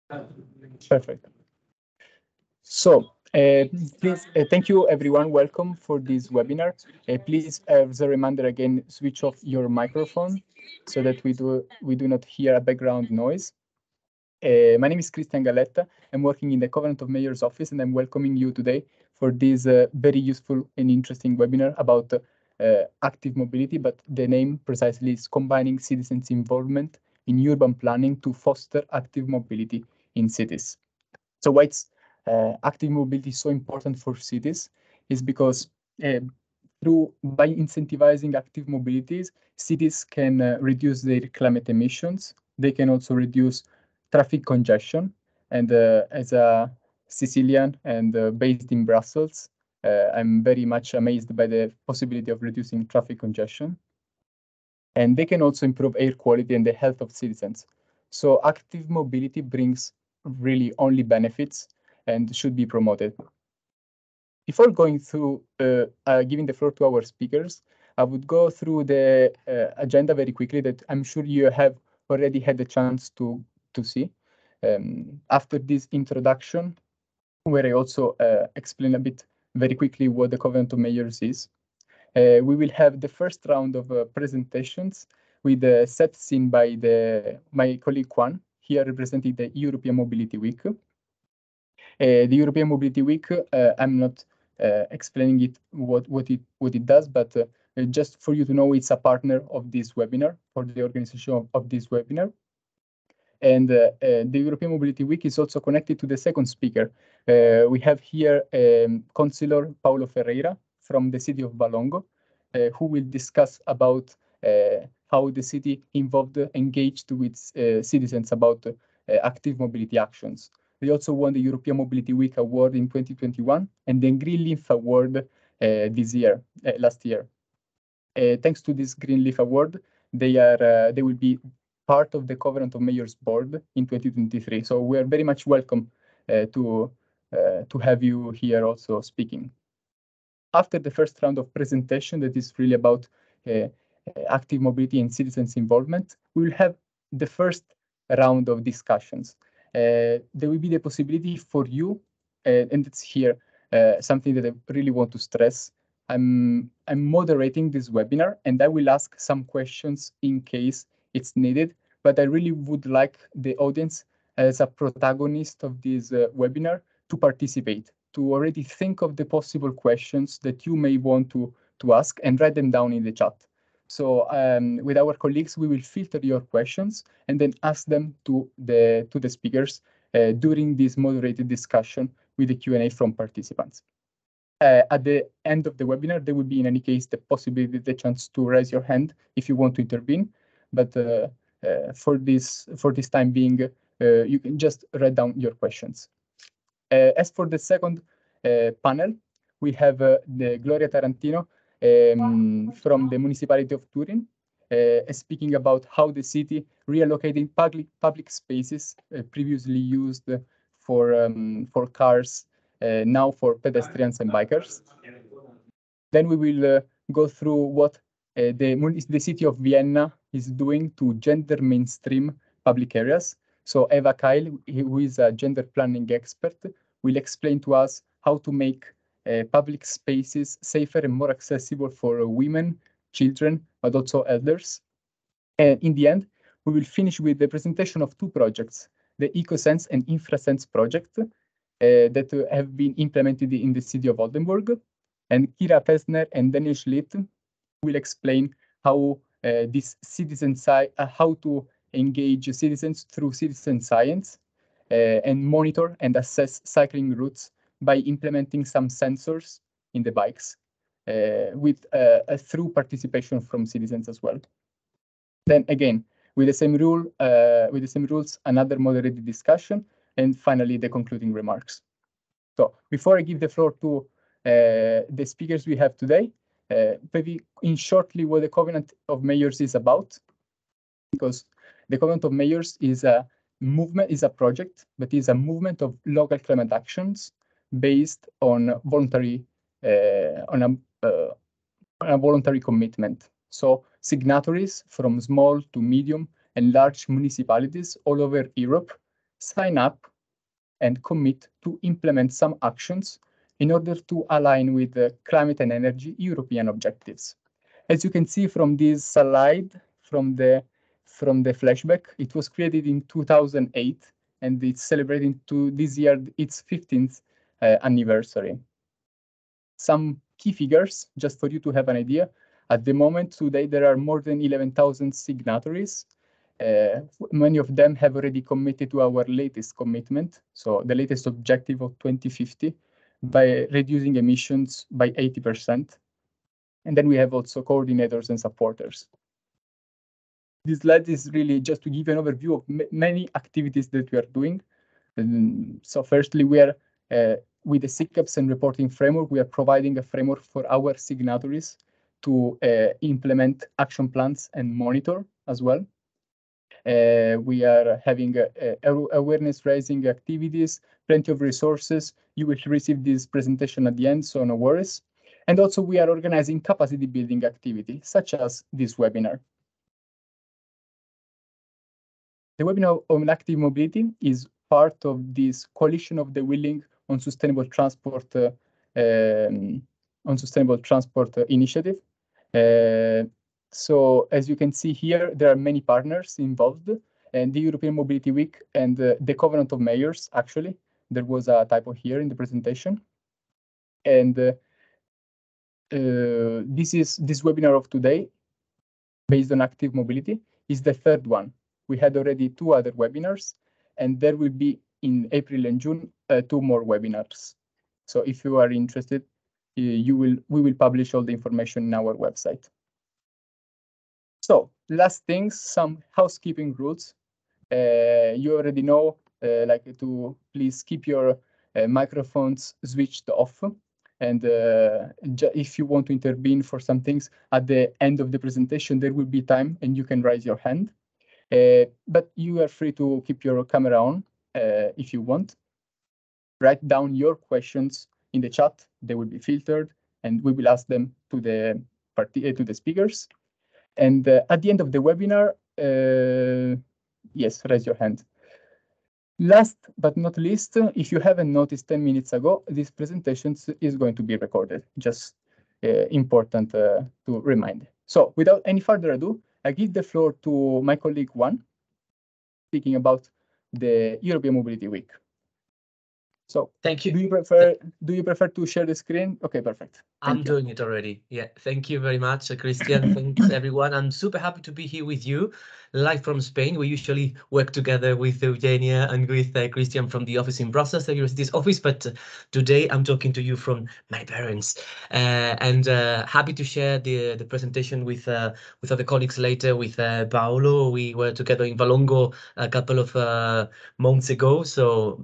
Perfect. So, please, thank you everyone. Welcome for this webinar. Please, as a reminder again, switch off your microphone so that we do not hear a background noise. My name is Christian Galletta. I'm working in the Covenant of Mayors office, and I'm welcoming you today for this very useful and interesting webinar about active mobility, but the name precisely is combining citizens' involvement in urban planning to foster active mobility in cities. So why it's active mobility is so important for cities is because by incentivizing active mobilities, cities can reduce their climate emissions. They can also reduce traffic congestion. And as a Sicilian and based in Brussels, I'm very much amazed by the possibility of reducing traffic congestion. And they can also improve air quality and the health of citizens. So active mobility brings really only benefits and should be promoted. Before going through giving the floor to our speakers, I would go through the agenda very quickly that I'm sure you have already had the chance to see. After this introduction, where I also explain a bit very quickly what the Covenant of Mayors is, we will have the first round of presentations with the set seen by my colleague Juan, here representing the European Mobility Week. The European Mobility Week, I'm not explaining it what it does, but just for you to know, it's a partner of this webinar, for the organization of this webinar. And the European Mobility Week is also connected to the second speaker. We have here Councillor Paulo Ferreira from the city of Valongo, who will discuss about how the city engaged with citizens about active mobility actions. They also won the European Mobility Week Award in 2021 and the Green Leaf Award last year. Thanks to this Green Leaf Award, they will be part of the Covenant of Mayors board in 2023. So we are very much welcome to have you here also speaking. After the first round of presentation that is really about active mobility and citizens' involvement, we will have the first round of discussions. There will be the possibility for you, and it's here something that I really want to stress. I'm moderating this webinar, and I will ask some questions in case it's needed, but I really would like the audience as a protagonist of this webinar to participate, to already think of the possible questions that you may want to ask and write them down in the chat. So with our colleagues, we will filter your questions and then ask them to the speakers during this moderated discussion with the Q&A from participants. At the end of the webinar, there will be, in any case, the possibility, the chance to raise your hand if you want to intervene. But for this time being, you can just write down your questions. As for the second panel, we have the Gloria Tarantino from the municipality of Turin, speaking about how the city reallocating public spaces previously used for cars, now for pedestrians and bikers. Then we will go through what the city of Vienna is doing to gender mainstream public areas. So Eva Kyle, who is a gender planning expert, will explain to us how to make public spaces safer and more accessible for women, children, but also elders. And in the end, we will finish with the presentation of two projects, the EcoSense and InfraSense project that have been implemented in the city of Oldenburg. And Kira Pesner and Daniel Schlitt will explain how how to engage citizens through citizen science and monitor and assess cycling routes by implementing some sensors in the bikes with through participation from citizens as well. Then again, with the same rules, another moderated discussion, and finally the concluding remarks. So before I give the floor to the speakers we have today, maybe in shortly what the Covenant of Mayors is about, because the Covenant of Mayors is a movement, is a project, but is a movement of local climate actions based on voluntary on a voluntary commitment. So signatories from small to medium and large municipalities all over Europe sign up and commit to implement some actions in order to align with the climate and energy European objectives. As you can see from this slide, from the flashback, it was created in 2008, and it's celebrating to this year its 15th anniversary. Some key figures, just for you to have an idea. At the moment, today, there are more than 11,000 signatories. Many of them have already committed to our latest commitment, so the latest objective of 2050, by reducing emissions by 80%. And then we have also coordinators and supporters. This slide is really just to give an overview of many activities that we are doing. So firstly, we are with the SICAPs and reporting framework, we are providing a framework for our signatories to implement action plans and monitor as well. We are having awareness raising activities, plenty of resources. You will receive this presentation at the end, so no worries. And also we are organizing capacity building activity, such as this webinar. The webinar on active mobility is part of this coalition of the willing on sustainable transport initiative. So as you can see here, there are many partners involved, and the European Mobility Week and the Covenant of Mayors, actually. There was a typo here in the presentation. And this webinar of today, based on active mobility, is the third one. We had already 2 other webinars, and there will be in April and June 2 more webinars. So if you are interested, we will publish all the information in our website. So last things, some housekeeping rules. You already know, like to please keep your microphones switched off. And if you want to intervene for some things at the end of the presentation, there will be time and you can raise your hand. But you are free to keep your camera on if you want. Write down your questions in the chat. They will be filtered and we will ask them to the speakers. And at the end of the webinar, yes, raise your hand. Last but not least, if you haven't noticed 10 minutes ago, this presentation is going to be recorded. Just important to remind. So without any further ado, I give the floor to my colleague Juan, speaking about the European Mobility Week. So thank you. Do you prefer to share the screen? Okay, perfect. I'm doing it already. Yeah, thank you very much, Christian. Thanks, everyone. I'm super happy to be here with you, live from Spain. We usually work together with Eugenia and with Christian from the office in Brussels, the university's office. But today I'm talking to you from my parents, and happy to share the presentation with other colleagues later. With Paolo, we were together in Valongo a couple of months ago. So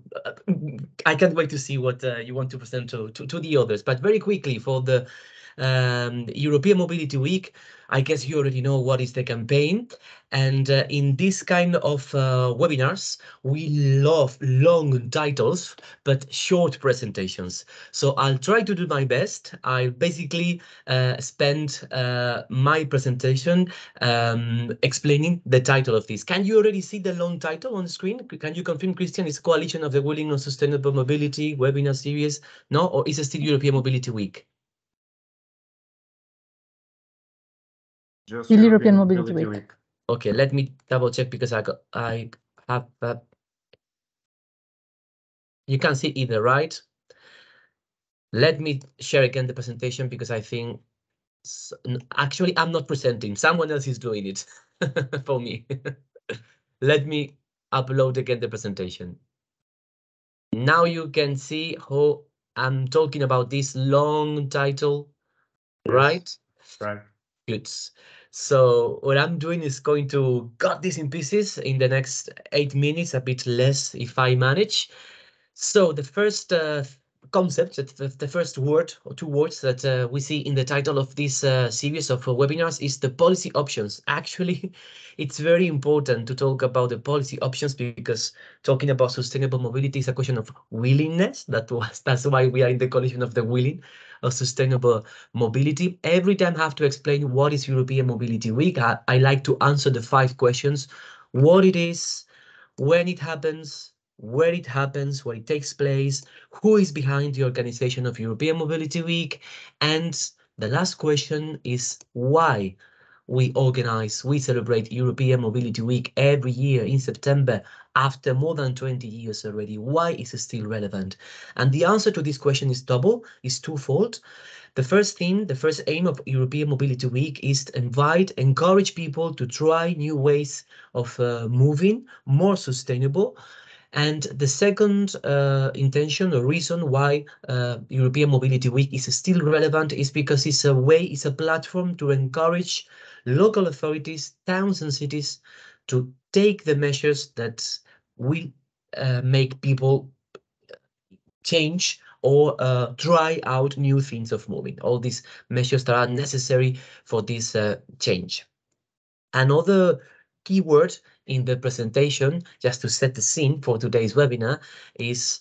I can't wait to see what you want to present to the others. But very quickly, for the European Mobility Week, I guess you already know what is the campaign. And in this kind of webinars, we love long titles, but short presentations. So I'll try to do my best. I'll basically spend my presentation explaining the title of this. Can you already see the long title on the screen? Can you confirm, Christian, it's Coalition of the Willing on Sustainable Mobility webinar series? No, or is it still European Mobility Week? Just European Mobility Week. Okay, let me double check because I have you can see either, right? Let me share again the presentation because I think actually I'm not presenting, someone else is doing it for me. Let me upload again the presentation. Now you can see how I'm talking about this long title, yes. Right? Right. Good. So what I'm doing is going to cut this in pieces in the next 8 minutes, a bit less if I manage. So the first concept, the first word or 2 words that we see in the title of this series of webinars is the policy options. Actually, it's very important to talk about the policy options because talking about sustainable mobility is a question of willingness. That's why we are in the coalition of the willing of sustainable mobility. Every time I have to explain what is European Mobility Week, I like to answer the 5 questions: what it is, when it happens, where it happens, where it takes place, who is behind the organization of European Mobility Week, and the last question is why we celebrate European Mobility Week every year in September after more than 20 years already. Why is it still relevant? And the answer to this question is twofold. The first thing, the first aim of European Mobility Week is to encourage people to try new ways of moving, more sustainable. And the second intention or reason why European Mobility Week is still relevant is because it's a platform to encourage local authorities, towns and cities to take the measures that will make people change or try out new things of moving, all these measures that are necessary for this change. Another keyword in the presentation, just to set the scene for today's webinar, is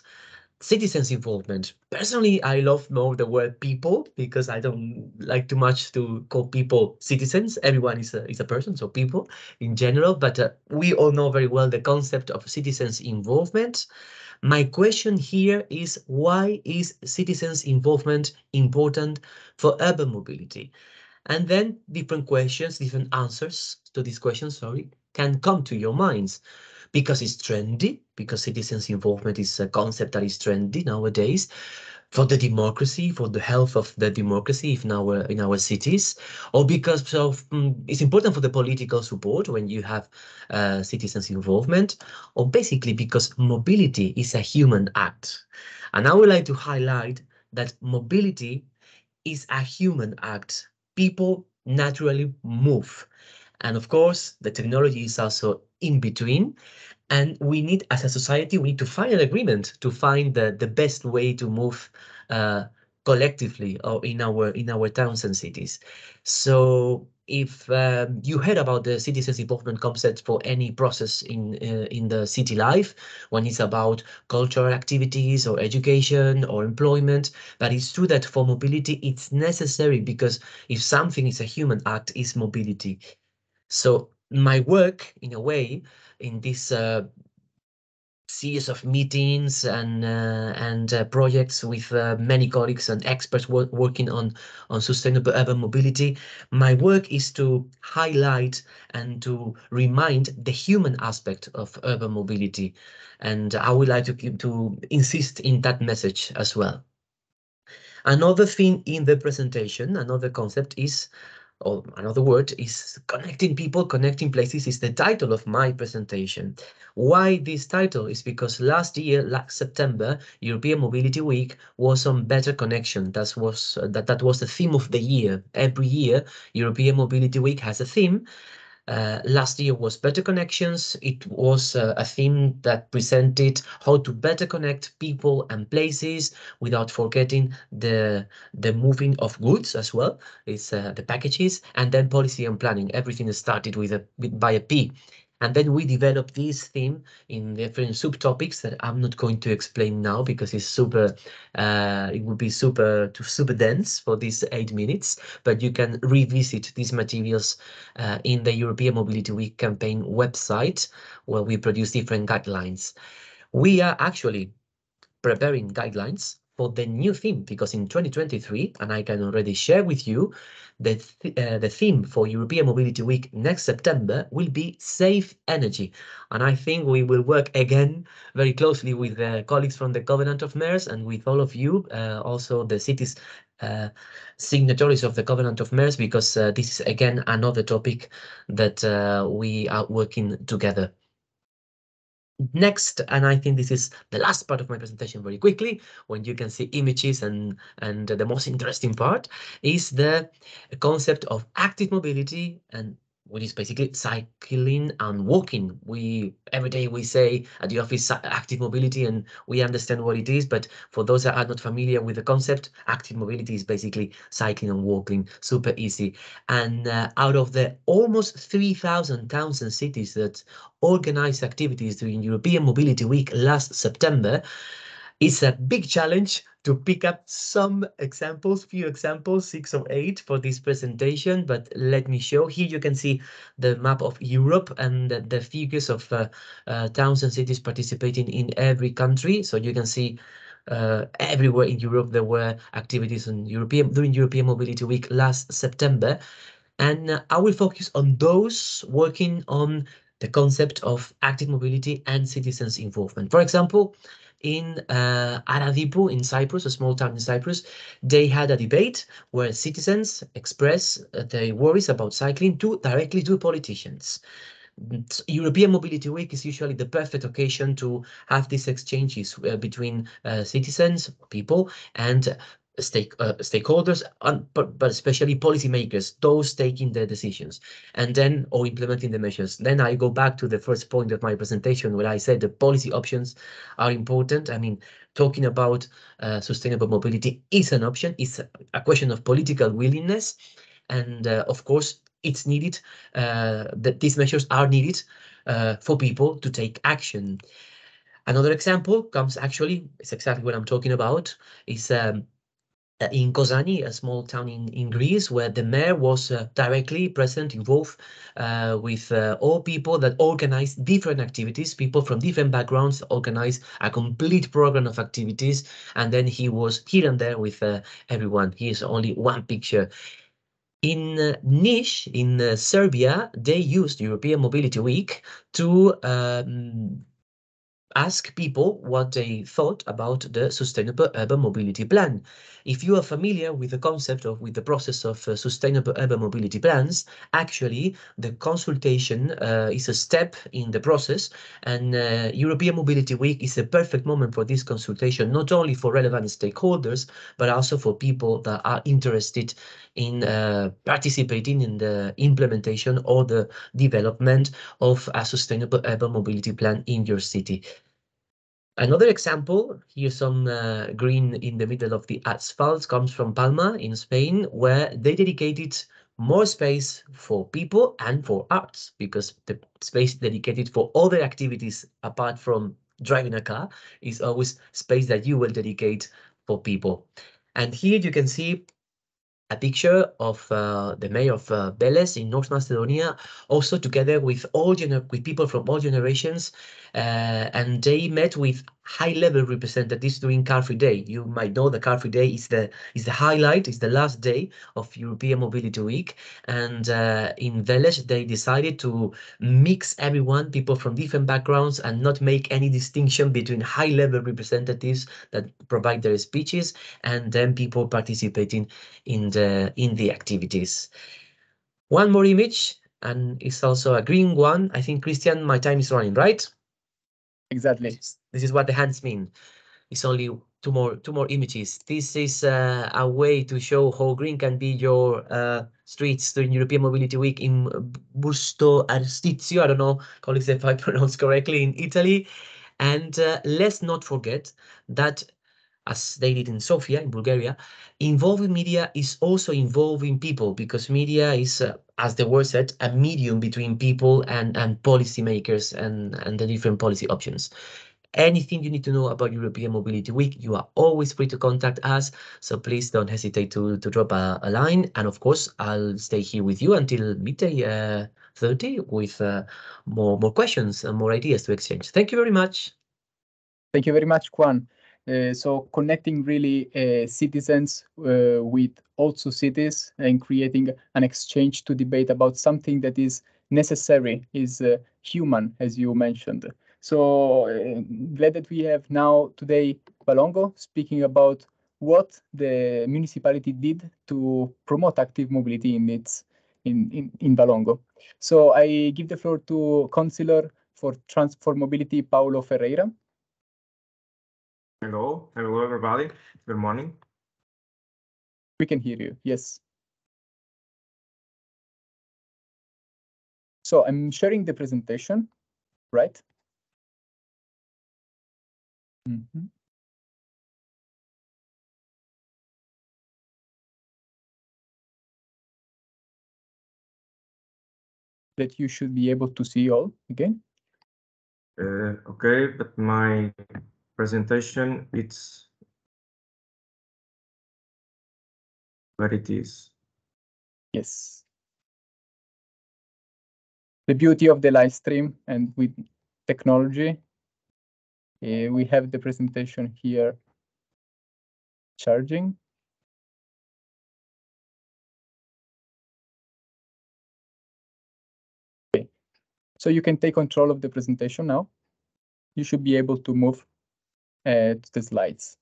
citizens' involvement. Personally, I love more the word people because I don't like too much to call people citizens. Everyone is a person, so people in general, but we all know very well the concept of citizens' involvement. My question here is, why is citizens' involvement important for urban mobility? And then different questions, different answers to these questions, can come to your minds. Because it's trendy, because citizens' involvement is a concept that is trendy nowadays, for the democracy, for the health of the democracy in our cities, or because of it's important for the political support when you have citizens' involvement, or basically because mobility is a human act. And I would like to highlight that mobility is a human act. People naturally move. And of course, the technology is also in between. And we need, as a society, we need to find an agreement to find the best way to move collectively or in our towns and cities. So if you heard about the citizens involvement concept for any process in the city life, when it's about cultural activities or education or employment, but it's true that for mobility, it's necessary because if something is a human act, is mobility. So my work, in a way, in this series of meetings and projects with many colleagues and experts working on sustainable urban mobility, my work is to highlight and to remind the human aspect of urban mobility. And I would like to insist in that message as well. Another thing in the presentation, another concept is, or another word is connecting people, connecting places is the title of my presentation. Why this title? Is because last year, last September, European Mobility Week was on better connection. That was the theme of the year. Every year, European Mobility Week has a theme. Last year was better connections. It was a theme that presented how to better connect people and places without forgetting the moving of goods as well. It's the packages, and then policy and planning. Everything started by a P. And then we developed this theme in different subtopics that I'm not going to explain now because it's super, it would be super dense for these 8 minutes, but you can revisit these materials in the European Mobility Week campaign website, where we produce different guidelines. We are actually preparing guidelines for the new theme, because in 2023, and I can already share with you, the theme for European Mobility Week next September will be safe energy. And I think we will work again very closely with colleagues from the Covenant of Mayors and with all of you, also the cities signatories of the Covenant of Mayors, because this is again another topic that we are working together. Next, and I think this is the last part of my presentation very quickly, when you can see images and the most interesting part is the concept of active mobility, and which is basically cycling and walking. Every day we say at the office active mobility, and we understand what it is, but for those that are not familiar with the concept, active mobility is basically cycling and walking, super easy. And out of the almost 3,000 towns and cities that organized activities during European Mobility Week last September, It's a big challenge to pick up some examples, few examples, 6 or 8 for this presentation, but let me show. Here you can see the map of Europe and the figures of towns and cities participating in every country. So you can see everywhere in Europe there were activities on during European Mobility Week last September. And I will focus on those working on the concept of active mobility and citizens' involvement. For example, in Aradipu in Cyprus, a small town in Cyprus, they had a debate where citizens express their worries about cycling directly to politicians. European Mobility Week is usually the perfect occasion to have these exchanges between citizens, people, and stakeholders, but especially policymakers, those taking the decisions, and then or implementing the measures. Then I go back to the first point of my presentation where I said the policy options are important. I mean, talking about sustainable mobility is an option. It's a question of political willingness, and of course, it's needed that these measures are needed for people to take action. Another example comes actually, it's exactly what I'm talking about, is in Kozani, a small town in Greece, where the mayor was directly present, involved with all people that organize different activities. People from different backgrounds organize a complete program of activities, and then he was here and there with everyone. Here's only one picture. In Niš, in Serbia, they used European Mobility Week to ask people what they thought about the Sustainable Urban Mobility Plan. If you are familiar with the concept of, with the process of Sustainable Urban Mobility Plans, actually the consultation is a step in the process, and European Mobility Week is a perfect moment for this consultation, not only for relevant stakeholders, but also for people that are interested in participating in the implementation or the development of a sustainable urban mobility plan in your city. Another example, here's some green in the middle of the asphalt, comes from Palma in Spain, where they dedicated more space for people and for arts, because the space dedicated for other activities apart from driving a car is always space that you will dedicate for people. And here you can see a picture of the mayor of Veles in North Macedonia, also together with with people from all generations, and they met with high-level representatives during Car Free Day. You might know the Car Free Day is the highlight, is the last day of European Mobility Week, and in Veles they decided to mix everyone, people from different backgrounds, and not make any distinction between high-level representatives that provide their speeches and then people participating in the activities. One more image, and it's also a green one. I think, Christian, my time is running, right? Exactly. This is what the hands mean. It's only two more images. This is a way to show how green can be your streets during European Mobility Week in Busto Arsizio. I don't know, colleagues, if I pronounce correctly, in Italy. And let's not forget that, as they did in Sofia, in Bulgaria, involving media is also involving people, because media is, as the word said, a medium between people and policymakers and the different policy options. Anything you need to know about European Mobility Week, you are always free to contact us. So please don't hesitate to drop a line. And of course, I'll stay here with you until midday 30 with more questions and more ideas to exchange. Thank you very much. Thank you very much, Juan. So connecting really citizens with also cities and creating an exchange to debate about something that is necessary, is human, as you mentioned. So glad that we have now today Valongo speaking about what the municipality did to promote active mobility in Valongo. So I give the floor to Councillor for Transport Mobility, Paulo Ferreira. Hello everybody. Good morning. We can hear you, yes. So I'm sharing the presentation, right? Mm-hmm. That you should be able to see all again. Okay, but my presentation. It's where it is. Yes. The beauty of the live stream and with technology, we have the presentation here charging. Okay, so you can take control of the presentation now. You should be able to move to the slides.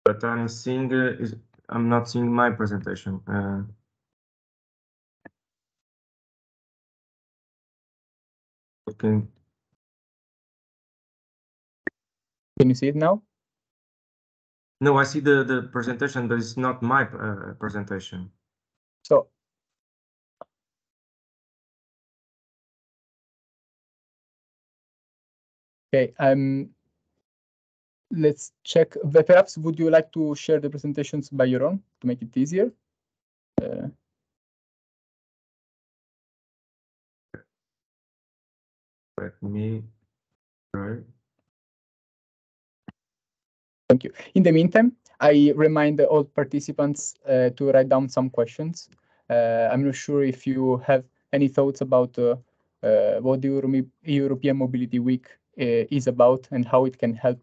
But I'm seeing I'm not seeing my presentation. Okay. Can you see it now? No, I see the presentation, but it's not my presentation. So okay, let's check. Perhaps would you like to share the presentations by your own to make it easier? Let me try. Thank you. In the meantime, I remind all participants to write down some questions. I'm not sure if you have any thoughts about what the European Mobility Week is about and how it can help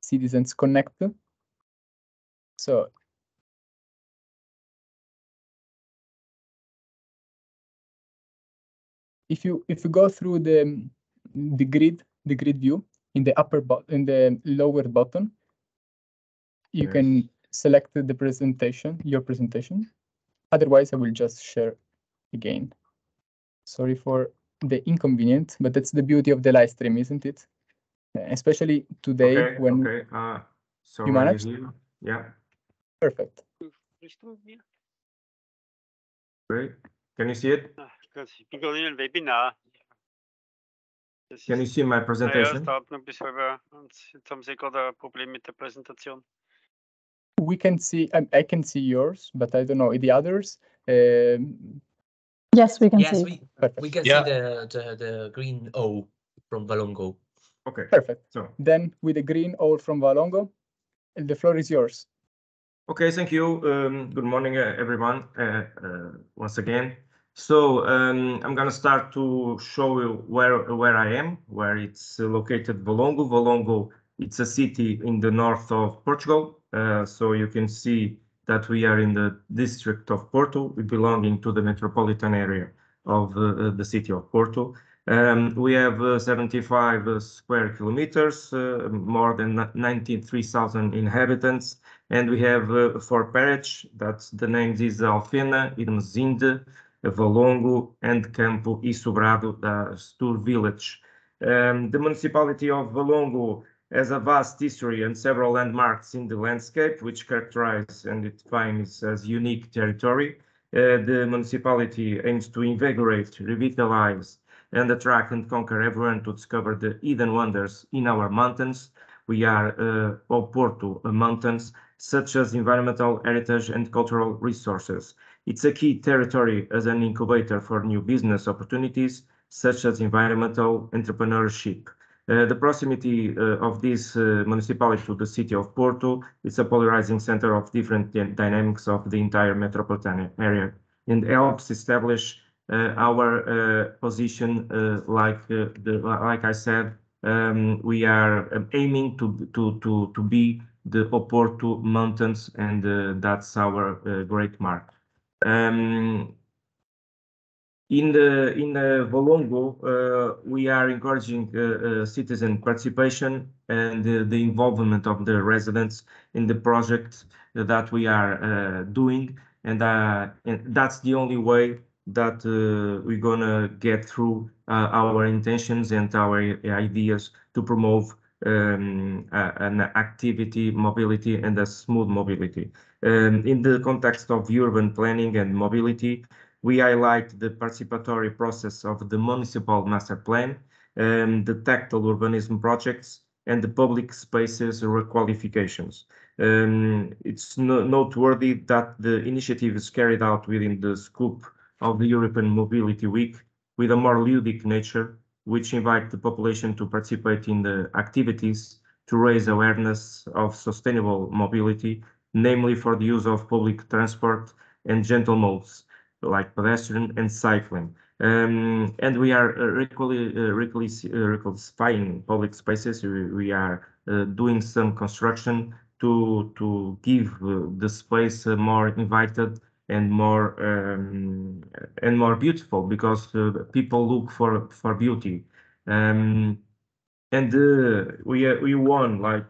citizens connect. So if you go through the grid view in the lower button, you can select the presentation, your presentation. Otherwise, I will just share again. Sorry for the inconvenience, but that's the beauty of the live stream, isn't it? Especially today when so you managed. Yeah. Perfect. Great. Can you see it? Gut, ich bin gerade in einem Webinar. Can you see my Naja, presentation? es dauert noch bis halb und jetzt haben Sie gerade ein Problem mit der Präsentation. We can see, I can see yours, but I don't know the others. Yes, we can Yes, see. we can Yeah. see the green O from Valongo. Okay. Perfect. So Then with the green all from Valongo, the floor is yours. okay, thank you. Good morning, everyone. Once again. So I'm gonna start to show you where I am, where it's located. Valongo. Valongo, it's a city in the north of Portugal. So you can see that we are in the district of Porto. We belonging to the metropolitan area of the city of Porto. We have 75 square kilometers, more than 93,000 inhabitants. And we have 4 parishes. That's the names is Alfena, Irmesinde, Valongo, and Campo e Sobrado, the Stur village. The municipality of Valongo has a vast history and several landmarks in the landscape, which characterize and it defines as unique territory. The municipality aims to invigorate, revitalize, and attract and conquer everyone to discover the hidden wonders in our mountains. We are Porto mountains, such as environmental heritage and cultural resources. It's a key territory as an incubator for new business opportunities, such as environmental entrepreneurship. The proximity of this municipality to the city of Porto is a polarizing center of different dynamics of the entire metropolitan area and helps establish our position, like I said, we are aiming to be the Oporto Mountains, and that's our great mark. In the Valongo, we are encouraging citizen participation and the involvement of the residents in the project that we are doing, and that's the only way that we're gonna get through our intentions and our ideas to promote an activity, mobility, and a smooth mobility. In the context of urban planning and mobility, we highlight the participatory process of the municipal master plan, the tactile urbanism projects, and the public spaces requalifications. It's noteworthy that the initiative is carried out within the scope of the European Mobility Week with a more ludic nature, which invite the population to participate in the activities to raise awareness of sustainable mobility, namely for the use of public transport and gentle modes like pedestrian and cycling. And we are reclassifying public spaces. We are doing some construction to give the space more invited and more beautiful, because people look for beauty. And we won, like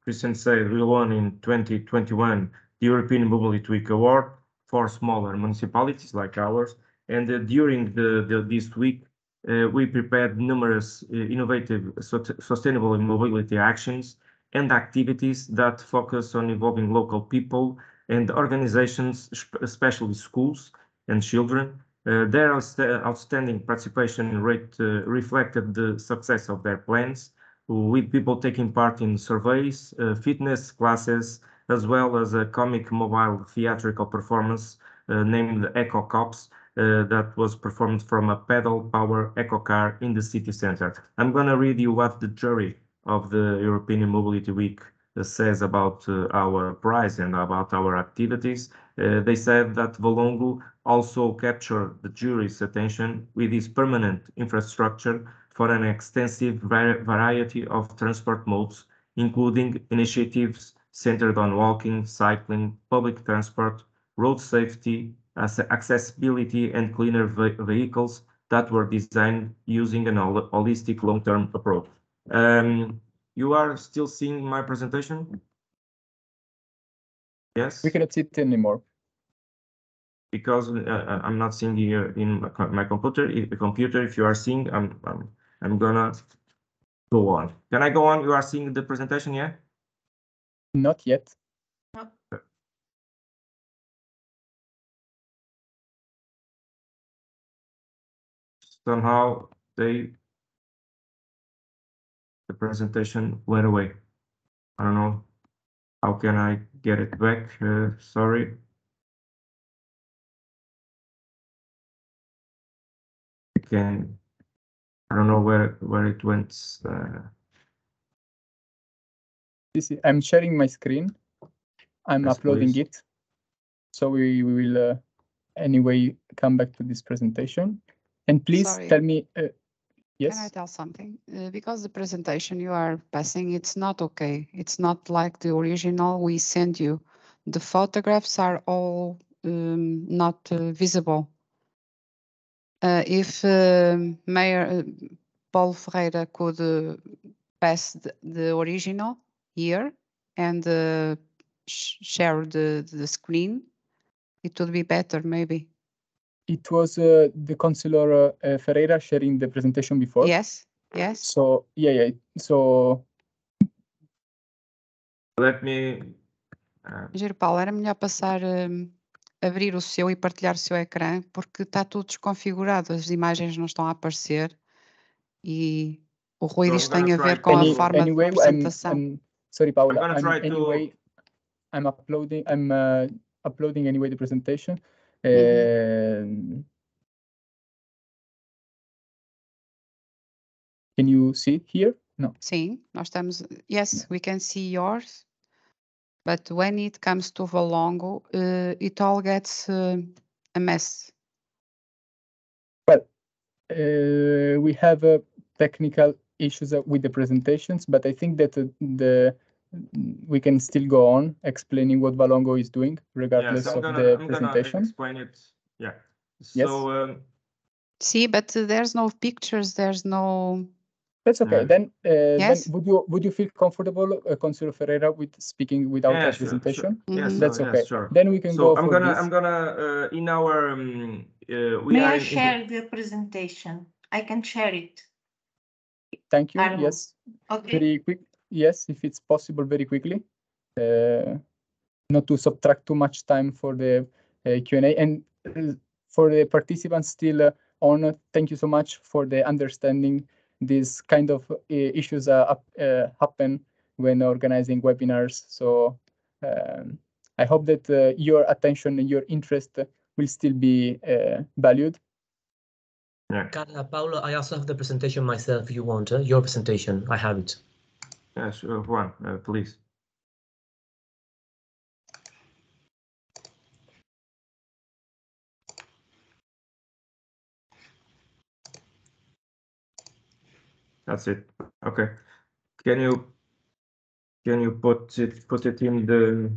Christian said, we won in 2021 the European Mobility Week Award for smaller municipalities like ours. And during this week, we prepared numerous innovative sustainable mobility actions and activities that focus on involving local people and organizations, especially schools and children. Their outstanding participation rate reflected the success of their plans, with people taking part in surveys, fitness classes, as well as a comic mobile theatrical performance named Eco Cops, that was performed from a pedal power eco car in the city center. I'm going to read you what the jury of the European Mobility Week says about our prize and about our activities. They said that Valongo also captured the jury's attention with its permanent infrastructure for an extensive variety of transport modes, including initiatives centered on walking, cycling, public transport, road safety, accessibility, and cleaner vehicles that were designed using an holistic long-term approach. You are still seeing my presentation? Yes? We cannot see it anymore. Because I'm not seeing here in my computer. If you are seeing, I'm gonna go on. Can I go on? You are seeing the presentation, yeah? Not yet. Somehow the presentation went away. I don't know. How can I get it back? Sorry. I don't know where it went. I'm sharing my screen. I'm Yes, uploading please. it. So we will anyway come back to this presentation. And please Sorry. tell me, yes? Can I tell something? Because the presentation you are passing, it's not okay. It's not like the original we sent you. The photographs are all not visible. If Mayor Paulo Ferreira could pass the original here and share the screen, it would be better, maybe. It was the Councillor Ferreira sharing the presentation before. Yes, yes. So yeah. So Let me. Giro Paulo, era melhor passar, abrir o seu e partilhar o seu ecrã, porque está tudo desconfigurado, as imagens não estão a aparecer e o ruído isto tem a ver com a forma de apresentação. Sorry, Paula. I'm uploading anyway the presentation. Can you see it here? No. Sim, nós estamos. Yes, we can see yours. But when it comes to Valongo, it all gets a mess. Well, we have technical issues with the presentations, but I think that we can still go on explaining what Valongo is doing, regardless of the presentation. I'm gonna explain it. Yeah. Yes. So. See, but there's no pictures. There's no. That's okay. Then, yes. then would you feel comfortable, Councillor Ferreira, with speaking without a presentation? Sure. Yes, that's okay. Yes, sure. Then we can go. I'm gonna in our. May I share the presentation? I can share it. Thank you. Yes. Okay. Very quick. Yes, if it's possible, very quickly. Not to subtract too much time for the Q&A, and for the participants still on. Thank you so much for the understanding. These kind of issues happen when organizing webinars. So I hope that your attention and your interest will still be valued. Yeah. Carla, Paulo, I also have the presentation myself if you want. Your presentation, I have it. Yes, Juan, please. That's it. Okay. Can you put it in the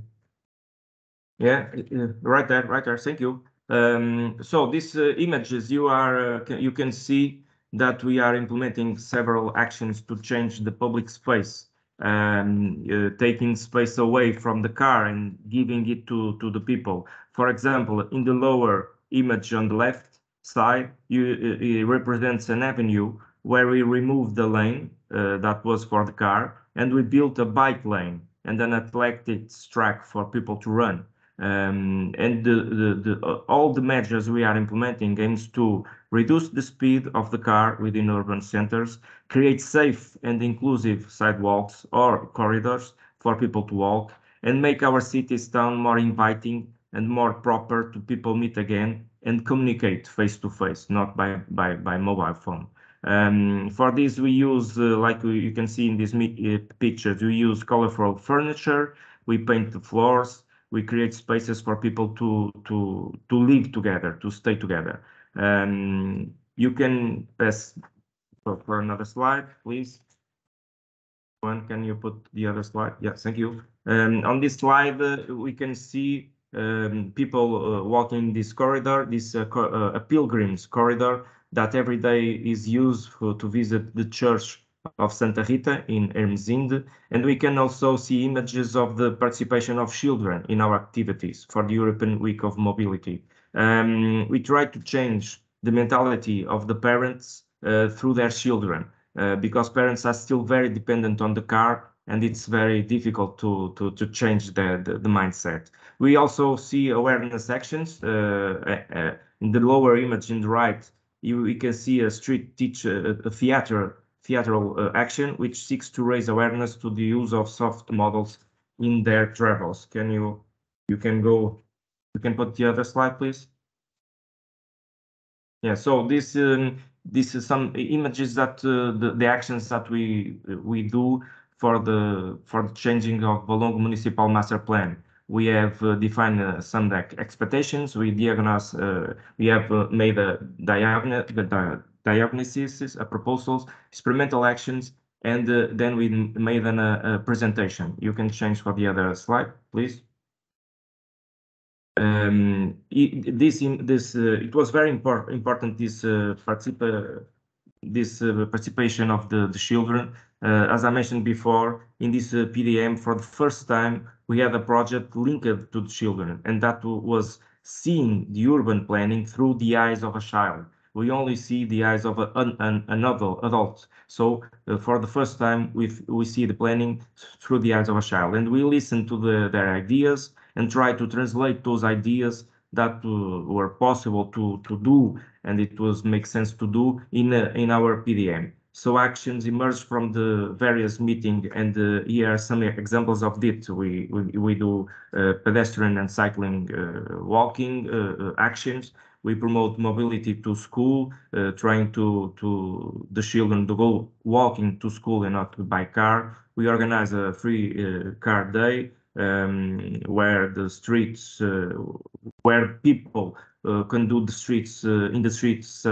right there. Thank you. So these images you can see that we are implementing several actions to change the public space, taking space away from the car and giving it to the people. For example, in the lower image on the left side, it represents an avenue where we removed the lane that was for the car, and we built a bike lane and an athletic track for people to run. And all the measures we are implementing aims to reduce the speed of the car within urban centers, create safe and inclusive sidewalks or corridors for people to walk, and make our cities town more inviting and more proper to people meet again and communicate face to face, not by mobile phone. For this, we use, like you can see in these pictures, we use colorful furniture, we paint the floors, we create spaces for people to live together, to stay together. You can pass for another slide, please. Can you put the other slide? Yeah, thank you. On this slide, we can see people walking this corridor, this a pilgrim's corridor that every day is used to visit the church of Santa Rita in Ermesinde, and we can also see images of the participation of children in our activities for the European Week of Mobility. We try to change the mentality of the parents through their children, because parents are still very dependent on the car, and it's very difficult to change the mindset. We also see awareness actions. In the lower image in the right, you can see a street theatrical action which seeks to raise awareness to the use of soft models in their travels. You can put the other slide, please. Yeah, so this is some images that the actions that we do for the changing of Valongo Municipal Master Plan. We have defined some expectations. We diagnose. We have made a diagnosis, proposals, experimental actions, and then we made a presentation. You can change for the other slide, please. It was very important this participation of the children. As I mentioned before, in this PDM, for the first time, we had a project linked to the children, and that was seeing the urban planning through the eyes of a child. We only see the eyes of an adult. So for the first time, we see the planning through the eyes of a child, and we listen to their ideas and try to translate those ideas that were possible to do, and it was make sense to do in our PDM. So actions emerge from the various meetings, and here are some examples of it. We do pedestrian and cycling, walking actions. We promote mobility to school, trying to the children to go walking to school and not by car. We organize a free car day, where the streets, where people can do the streets in the streets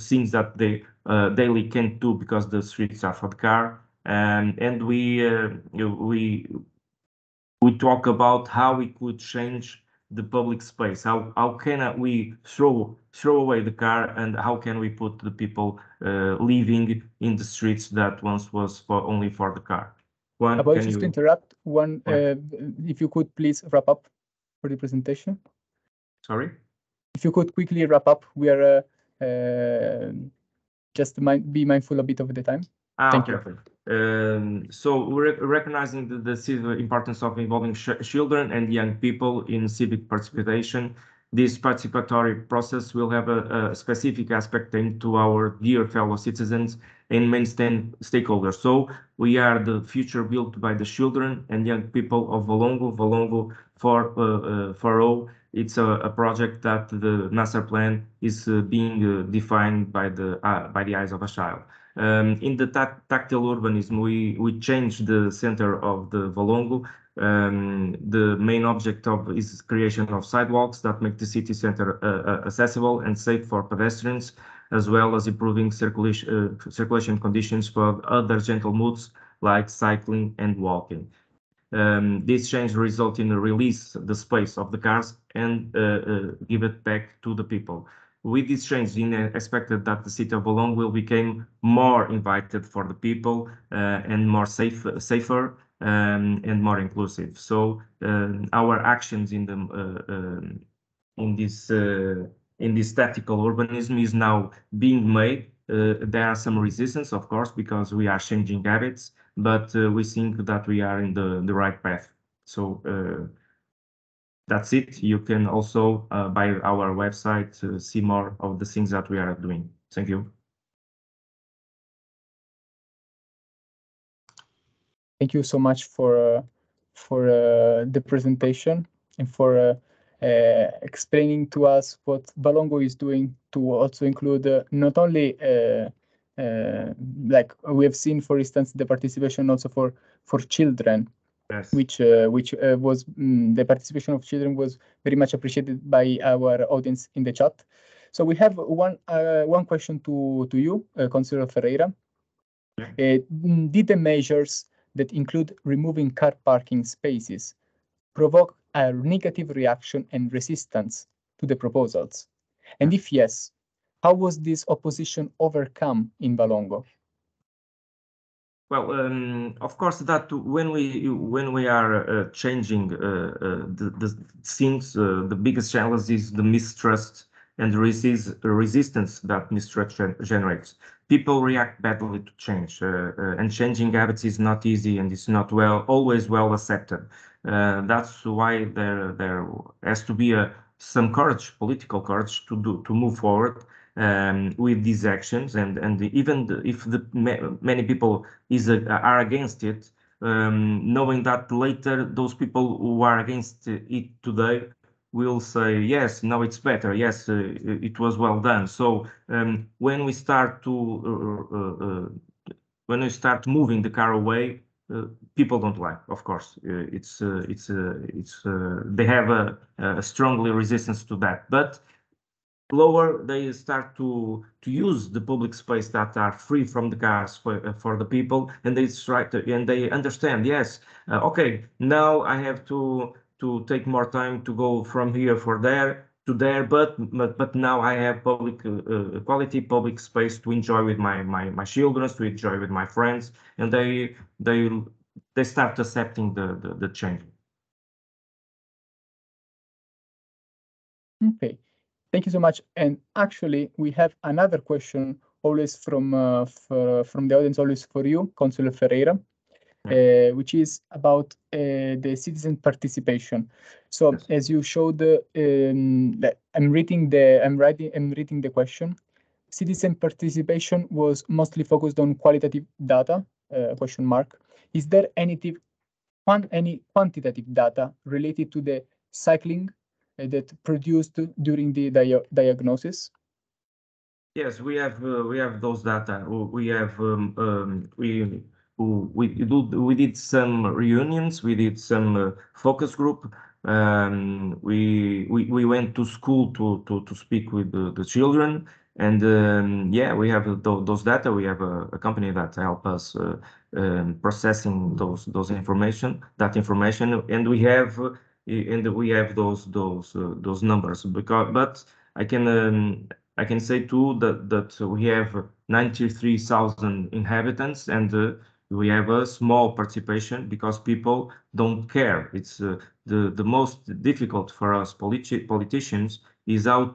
things that they daily can't do because the streets are for the car. And we talk about how we could change the public space. How can we throw away the car, and how can we put the people living in the streets that once was only for the car? Just to interrupt, if you could please wrap up for the presentation. Sorry? If you could quickly wrap up, we are just be mindful a bit of the time. Thank you. So we're recognizing the importance of involving children and young people in civic participation. This participatory process will have a specific aspect aimed to our dear fellow citizens and main stakeholders. So we are the future built by the children and young people of Valongo for all, it's a project that the master plan is being defined by the eyes of a child. In the tactile urbanism, we changed the center of the Valongo. The main object of is creation of sidewalks that make the city center accessible and safe for pedestrians, as well as improving circulation conditions for other gentle modes like cycling and walking. This change result in a release the space of the cars and give it back to the people. With this change, expected that the city of Valongo will become more invited for the people and more safer and more inclusive. So our actions in the in this tactical urbanism is now being made. There are some resistance, of course, because we are changing habits, but we think that we are in the right path. So that's it. You can also, by our website, see more of the things that we are doing. Thank you. Thank you so much for the presentation and for explaining to us what Valongo is doing to also include not only like we have seen, for instance, the participation also for children. Yes. Which was the participation of children was very much appreciated by our audience in the chat. So we have one question to you, Councillor Ferreira. Did the measures that include removing car parking spaces provoke a negative reaction and resistance to the proposals? And if yes, how was this opposition overcome in Valongo? Well, of course, that when we are changing the things, the biggest challenge is the mistrust and resistance that mistrust generates. People react badly to change, and changing habits is not easy and it's not always well accepted. That's why there has to be some courage, political courage, to move forward with these actions, and even if many people are against it, knowing that later those people who are against it today will say, yes, now it's better, yes, it was well done. So when we start moving the car away, people don't like, of course. They have a strongly resistance to that, but lower they start to use the public space that are free from the cars for the people, and they understand, yes, okay, now I have to take more time to go from here to there, but now I have quality public space to enjoy with my children, to enjoy with my friends, and they start accepting the change. Okay. Thank you so much. And actually, we have another question always from the audience, always for you, Councillor Ferreira, which is about the citizen participation. So, yes, as you showed, I'm reading the question. Citizen participation was mostly focused on qualitative data? Question mark. Is there any quantitative data related to the cycling that produced during the diagnosis? Yes, we have those data. We did some reunions. We did some focus group. We went to school to speak with the children, and yeah, we have those data. We have a company that help us processing that information, and we have those numbers. But I can say too that we have 93,000 inhabitants, and we have a small participation because people don't care. It's the most difficult for us politicians is how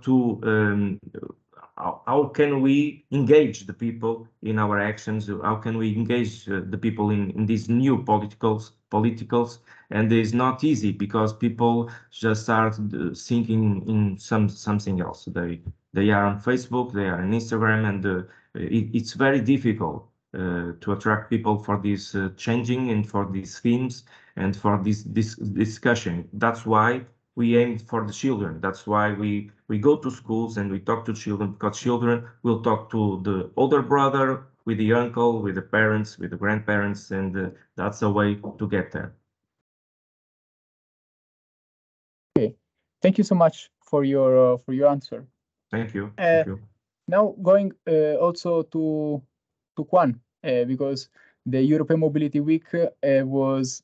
can we engage the people in our actions? How can we engage the people in these new politicals? And it's not easy because people just start thinking in something else. They are on Facebook, they are on Instagram, and it's very difficult to attract people for this changing and for these themes and for this discussion. That's why we aim for the children. That's why we go to schools and we talk to children, because children will talk to the older brother, with the uncle, with the parents, with the grandparents, and that's a way to get there. Okay, thank you so much for your answer. Thank you. Thank you. Now going also to Juan, because the European Mobility Week was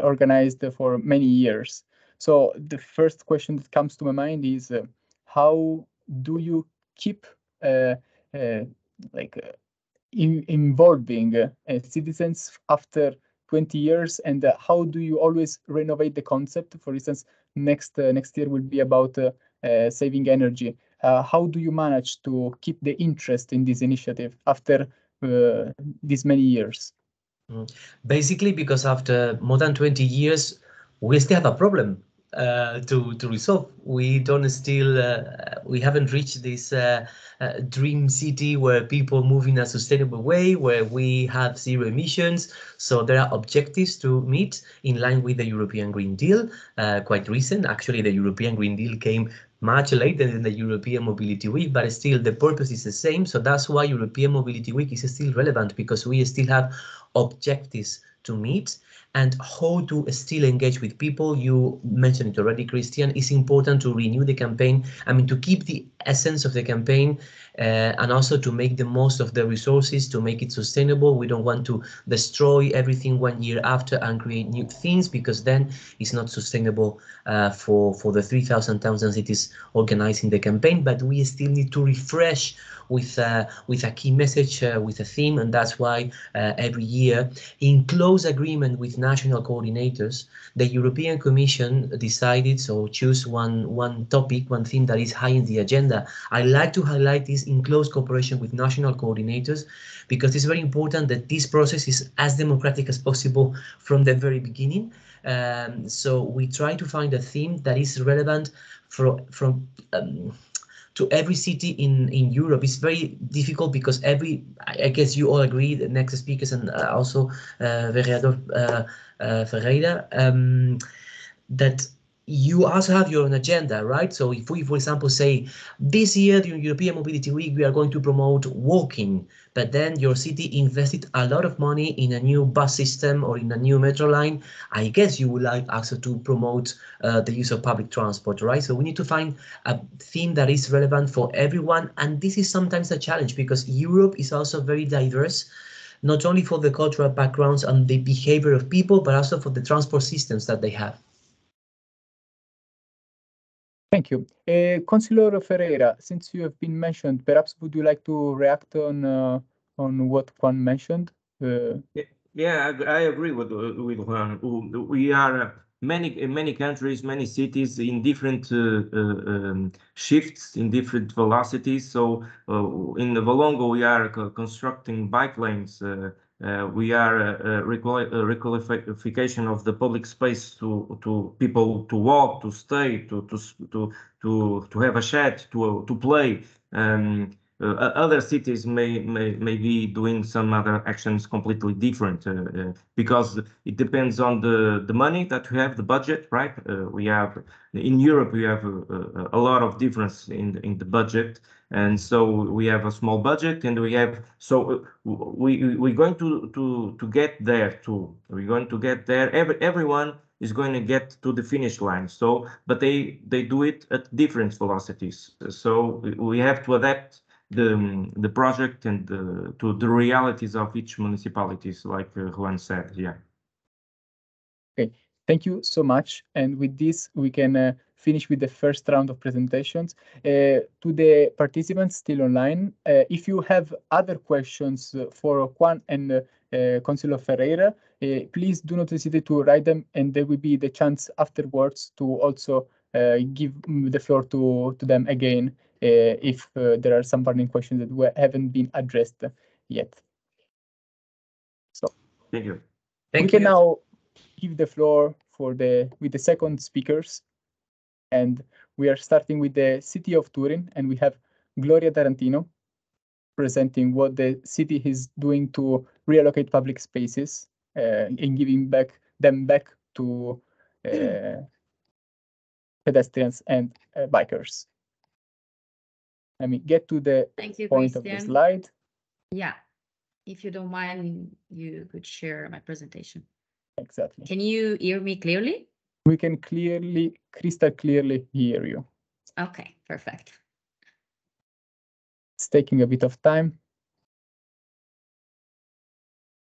organized for many years. So the first question that comes to my mind is how do you keep involving citizens after 20 years, and how do you always renovate the concept? For instance, next year will be about saving energy. How do you manage to keep the interest in this initiative after these many years? Basically, because after more than 20 years, we still have a problem to resolve. We don't still, we haven't reached this dream city where people move in a sustainable way, where we have zero emissions. So there are objectives to meet in line with the European Green Deal, quite recent. Actually, the European Green Deal came much later than the European Mobility Week, but still the purpose is the same. So that's why European Mobility Week is still relevant, because we still have objectives to meet. And how to still engage with people, you mentioned it already, Christian. It's important to renew the campaign. I mean, to keep the essence of the campaign and also to make the most of the resources, to make it sustainable. We don't want to destroy everything 1 year after and create new things, because then it's not sustainable for the 3,000 towns and cities organizing the campaign. But we still need to refresh with a key message, with a theme, and that's why every year, in close agreement with national coordinators, the European Commission decided, so choose one topic, one theme that is high in the agenda. I like to highlight this in close cooperation with national coordinators, because it's very important that this process is as democratic as possible from the very beginning. So we try to find a theme that is relevant to every city in Europe. It's very difficult because I guess you all agree, the next speakers and also Vereador Ferreira, that you also have your own agenda, right? So if we, for example, say this year during European Mobility Week, we are going to promote walking, but then your city invested a lot of money in a new bus system or in a new metro line, I guess you would like also to promote the use of public transport, right? So we need to find a theme that is relevant for everyone. And this is sometimes a challenge, because Europe is also very diverse, not only for the cultural backgrounds and the behavior of people, but also for the transport systems that they have. Thank you. Councillor Ferreira, since you have been mentioned, perhaps would you like to react on what Juan mentioned? Yeah, I agree with Juan. We are in many countries, many cities in different shifts, in different velocities. So in the Valongo, we are constructing bike lanes. We are requalification of the public space to people to walk, to stay, to have a chat, to play. Other cities may be doing some other actions completely different, because it depends on the money that we have, the budget, right? We have in Europe, we have a lot of difference in the budget, and so we have a small budget, and we have we're going to get there too. We're going to get there. Everyone is going to get to the finish line. So, but they do it at different velocities. So we have to adapt the project and to the realities of each municipalities, like Juan said. Yeah. Okay, thank you so much. And with this, we can finish with the first round of presentations. To the participants still online, if you have other questions for Juan and Councillor Ferreira, please do not hesitate to write them, and there will be the chance afterwards to also give the floor to them again if there are some burning questions that haven't been addressed yet. So thank you. We can now give the floor with the second speakers, and we are starting with the city of Turin, and we have Gloria Tarantino presenting what the city is doing to reallocate public spaces and giving them back to pedestrians and bikers. Let me get to the point of the slide. Yeah, if you don't mind, you could share my presentation. Exactly. Can you hear me clearly? We can crystal clearly hear you. Okay, perfect. It's taking a bit of time.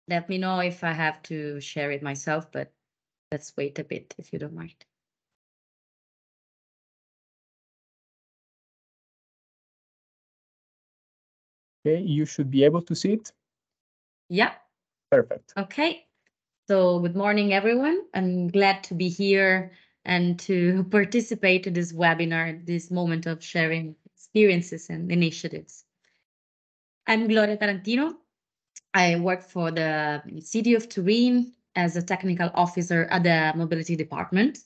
Let me know if I have to share it myself, but let's wait a bit if you don't mind. Okay, you should be able to see it. Yeah. Perfect. Okay. So good morning, everyone. I'm glad to be here and to participate in this webinar, this moment of sharing experiences and initiatives. I'm Gloria Tarantino. I work for the city of Turin as a technical officer at the mobility department.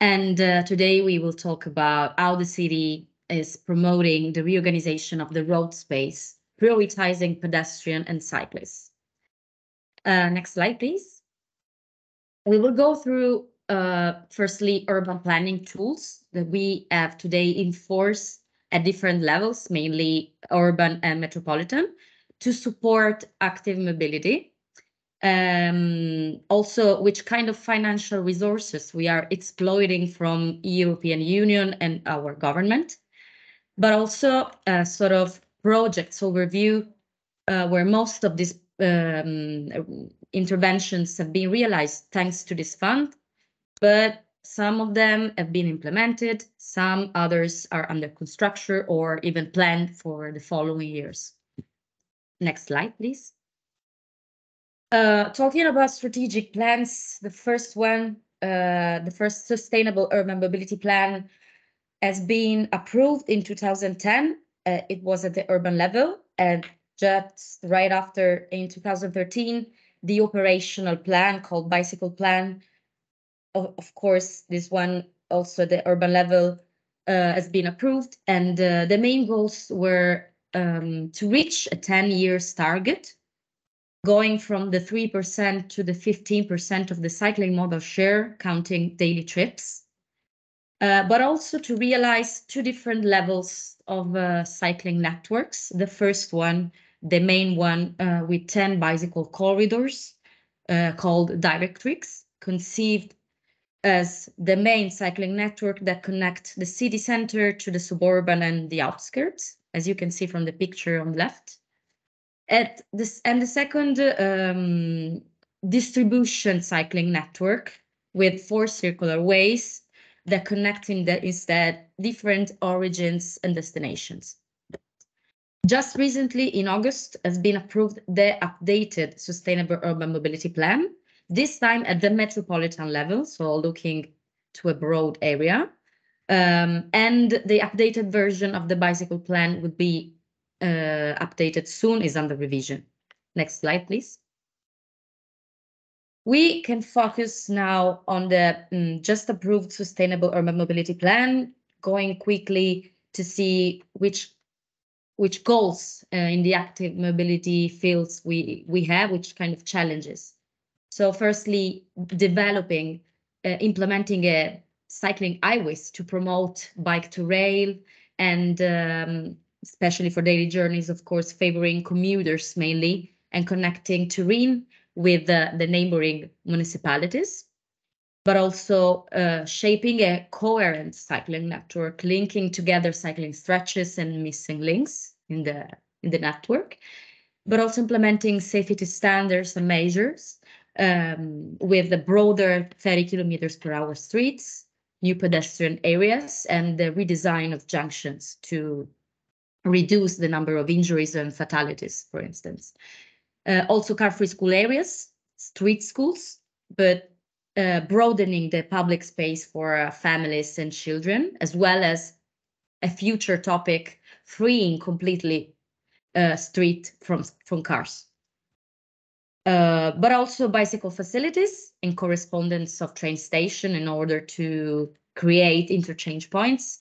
And today we will talk about how the city is promoting the reorganization of the road space, prioritizing pedestrian and cyclists. Next slide, please. We will go through, firstly, urban planning tools that we have today in force at different levels, mainly urban and metropolitan, to support active mobility. Also, which kind of financial resources we are exploiting from European Union and our government, but also a sort of projects overview where most of these interventions have been realized thanks to this fund, but some of them have been implemented, some others are under construction or even planned for the following years. Next slide, please. Talking about strategic plans, the first one, the first sustainable urban mobility plan has been approved in 2010. It was at the urban level, and just right after, in 2013, the operational plan called Bicycle Plan. Of course, this one also the urban level has been approved, and the main goals were to reach a 10 years target, going from the 3% to the 15% of the cycling modal share, counting daily trips, but also to realize two different levels of cycling networks. The first one, the main one, with 10 bicycle corridors called directrix, conceived as the main cycling network that connects the city center to the suburban and the outskirts, as you can see from the picture on the left. And the second distribution cycling network with 4 circular ways that connect instead different origins and destinations. Just recently, in August, has been approved the updated Sustainable Urban Mobility Plan, this time at the metropolitan level, so looking to a broad area. And the updated version of the bicycle plan would be updated soon, is under revision. Next slide, please. We can focus now on the just approved Sustainable Urban Mobility Plan, going quickly to see which goals in the active mobility fields we have, which kind of challenges. So firstly, developing, implementing a cycling highways to promote bike to rail, and especially for daily journeys, of course, favoring commuters mainly, and connecting Turin with the neighboring municipalities, but also shaping a coherent cycling network, linking together cycling stretches and missing links in the network, but also implementing safety standards and measures with the broader 30 kilometers per hour streets, new pedestrian areas, and the redesign of junctions to reduce the number of injuries and fatalities, for instance. Also car-free school areas, street schools, but broadening the public space for families and children, as well as a future topic, freeing completely street from cars. But also bicycle facilities in correspondence of train station in order to create interchange points.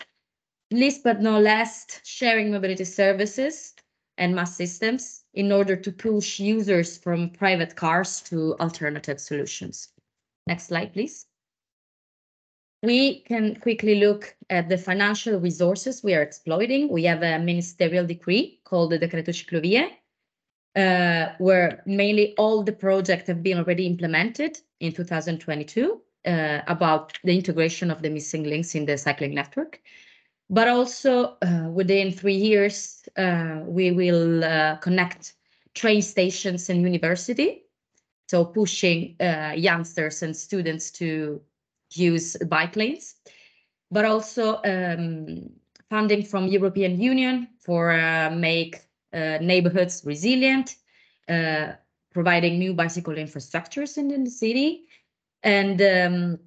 Least but not least, sharing mobility services and mass systems in order to push users from private cars to alternative solutions. Next slide, please. we can quickly look at the financial resources we are exploiting. We have a ministerial decree called the Decreto Ciclovie, where mainly all the projects have been already implemented in 2022 about the integration of the missing links in the cycling network. But also within 3 years, we will connect train stations and university, so pushing youngsters and students to use bike lanes, but also funding from European Union for make neighborhoods resilient, providing new bicycle infrastructures in the city, and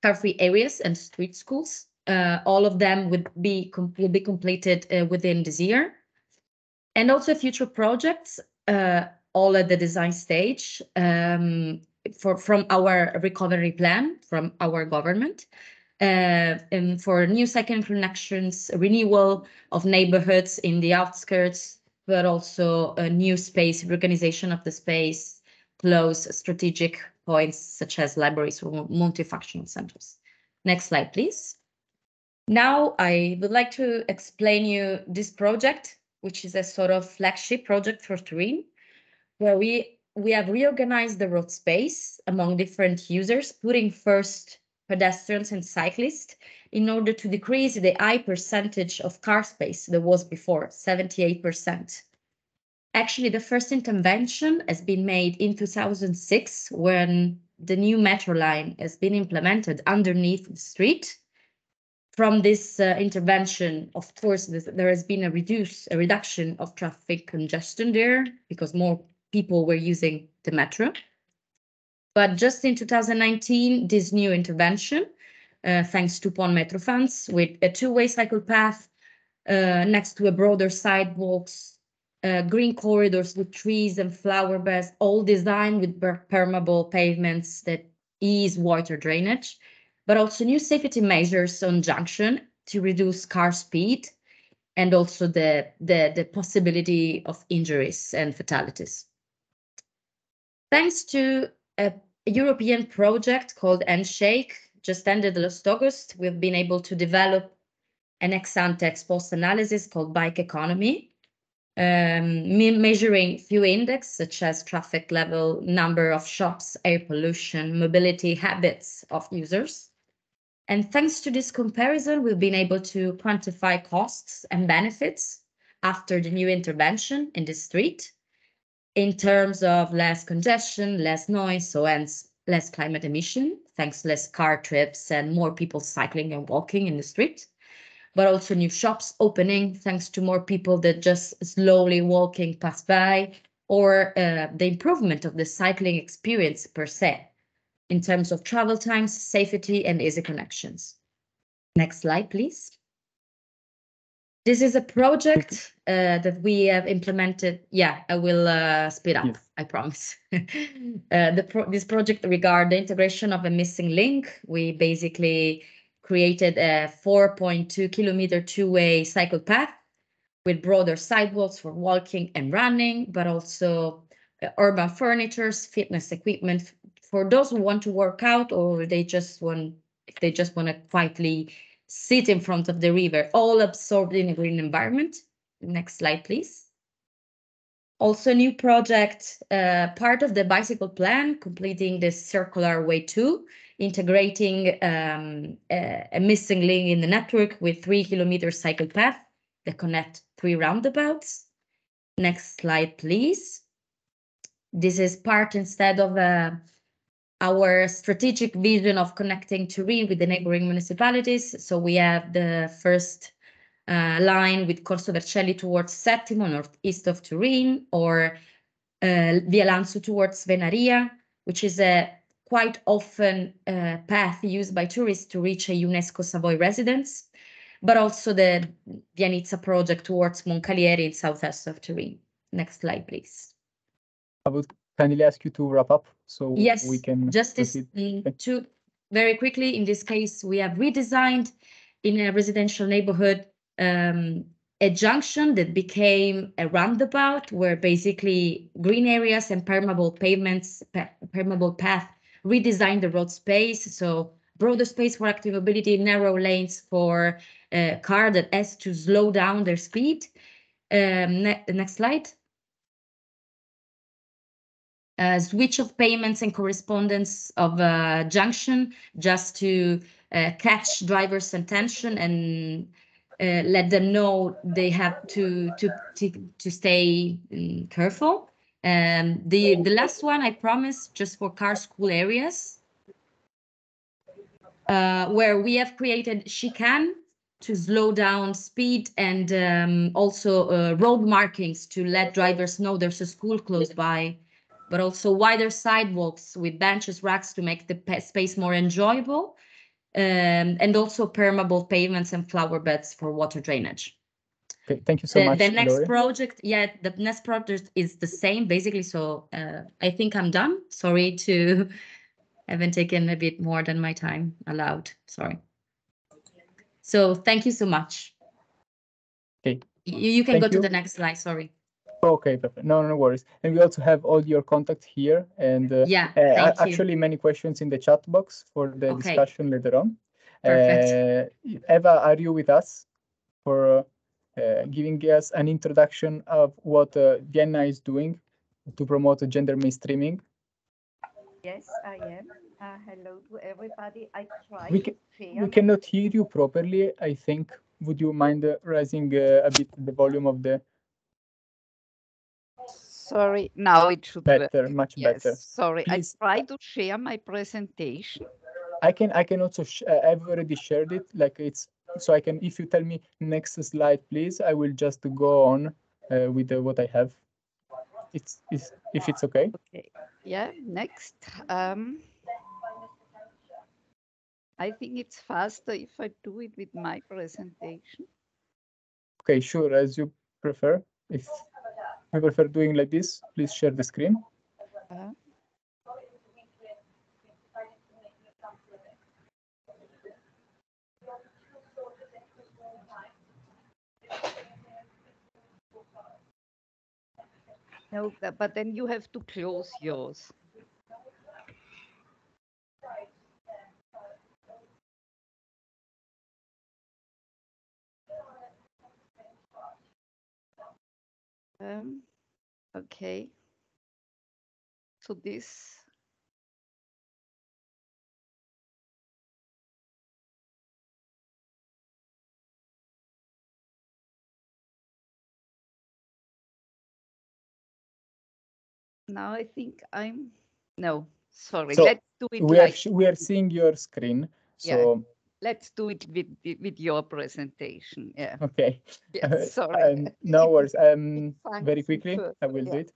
car-free areas and street schools. All of them will be completed within this year. And also future projects, all at the design stage, from our recovery plan from our government, and for new cycling connections, renewal of neighborhoods in the outskirts, but also a new space, organization of the space, close strategic points such as libraries or multifunctional centers. Next slide, please. Now I would like to explain you this project, which is a sort of flagship project for Turin, where we have reorganized the road space among different users, putting first pedestrians and cyclists in order to decrease the high percentage of car space that was before, 78%. Actually, the first intervention has been made in 2006 when the new metro line has been implemented underneath the street. From this intervention, of course, there has been a reduction of traffic congestion there because more people were using the metro. But just in 2019, this new intervention, thanks to PON Metro funds, with a two-way cycle path next to a broader sidewalks, green corridors with trees and flower beds, all designed with permeable pavements that ease water drainage, but also new safety measures on junction to reduce car speed and also the possibility of injuries and fatalities. Thanks to a European project called Handshake, just ended last August, we've been able to develop an ex-ante ex-post analysis called Bike Economy, measuring few index such as traffic level, number of shops, air pollution, mobility habits of users. And thanks to this comparison, we've been able to quantify costs and benefits after the new intervention in the street in terms of less congestion, less noise, so hence less climate emission, thanks to less car trips and more people cycling and walking in the street, but also new shops opening thanks to more people that just slowly walking pass by, or the improvement of the cycling experience per se, in terms of travel times, safety, and easy connections. Next slide, please. This is a project that we have implemented. Yeah, I will speed up, yes. I promise. This project regards the integration of a missing link. We basically created a 4.2 kilometer two-way cycle path with broader sidewalks for walking and running, but also urban furnitures, fitness equipment for those who want to work out, or if they just want to quietly sit in front of the river, all absorbed in a green environment. Next slide, please. Also, a new project, part of the bicycle plan, completing the circular way 2, integrating a missing link in the network with 3 kilometer cycle path that connect 3 roundabouts. Next slide, please. This is part instead of our strategic vision of connecting Turin with the neighboring municipalities. So we have the first line with Corso Vercelli towards Settimo, northeast of Turin, or Via Lanzo towards Venaria, which is a quite often path used by tourists to reach a UNESCO Savoy residence, but also the Vianizza project towards Moncalieri in southwest of Turin. Next slide, please. I would kindly ask you to wrap up so yes, we can just this to very quickly. In this case, we have redesigned in a residential neighborhood a junction that became a roundabout, where basically green areas and permeable pavements, permeable path redesigned the road space. So broader space for active mobility, narrow lanes for car that has to slow down their speed. Next slide. Switch of payments and correspondence of junction just to catch drivers' attention and let them know they have to stay careful. The last one I promised, just for car school areas, where we have created chicane to slow down speed and also road markings to let drivers know there's a school close by, but also wider sidewalks with benches, racks to make the space more enjoyable, and also permeable pavements and flower beds for water drainage. Okay, thank you so much. The next Gloria. project, yeah, the next project is the same basically. So I think I'm done. Sorry to haven't taken a bit more than my time allowed. Sorry. So thank you so much. Okay. You can go to the next slide. Sorry. Okay, perfect. No worries. And we also have all your contacts here, and yeah, actually many questions in the chat box for the discussion later on. Perfect. Eva, are you with us for giving us an introduction of what Vienna is doing to promote gender mainstreaming? Yes, I am. Hello to everybody. I try We to share. We cannot hear you properly, I think. Would you mind raising a bit the volume of the... Sorry, now it should better, work. much Yes, better. sorry. Please. I try to share my presentation. I can also I've already shared it, like it's, so I can, if you tell me next slide, please, I will just go on with what I have. It's if it's okay. Okay. Yeah, next. I think it's faster if I do it with my presentation. Okay, sure, as you prefer. If you prefer doing like this, please share the screen. No, but then you have to close yours. Okay. So this. Now I think I'm, no, sorry. So let's do it we are seeing your screen. So yeah, let's do it with your presentation. Yeah. Okay. Yes, sorry. No worries. Very quickly, first, I will do it.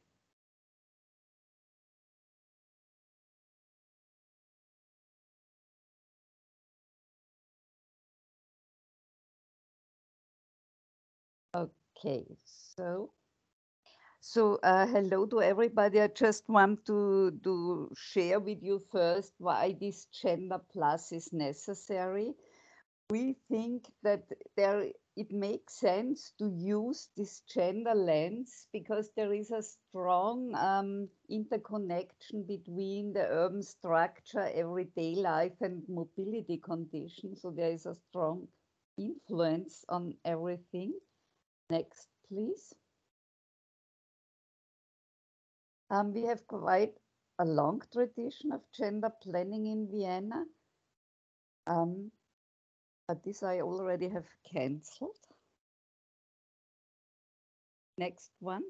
Okay, so hello to everybody. I just want to share with you first why this Gender Plus is necessary. We think that it makes sense to use this gender lens because there is a strong interconnection between the urban structure, everyday life, and mobility conditions. So there is a strong influence on everything. Next, please. We have quite a long tradition of gender planning in Vienna. But this I already have cancelled. Next one.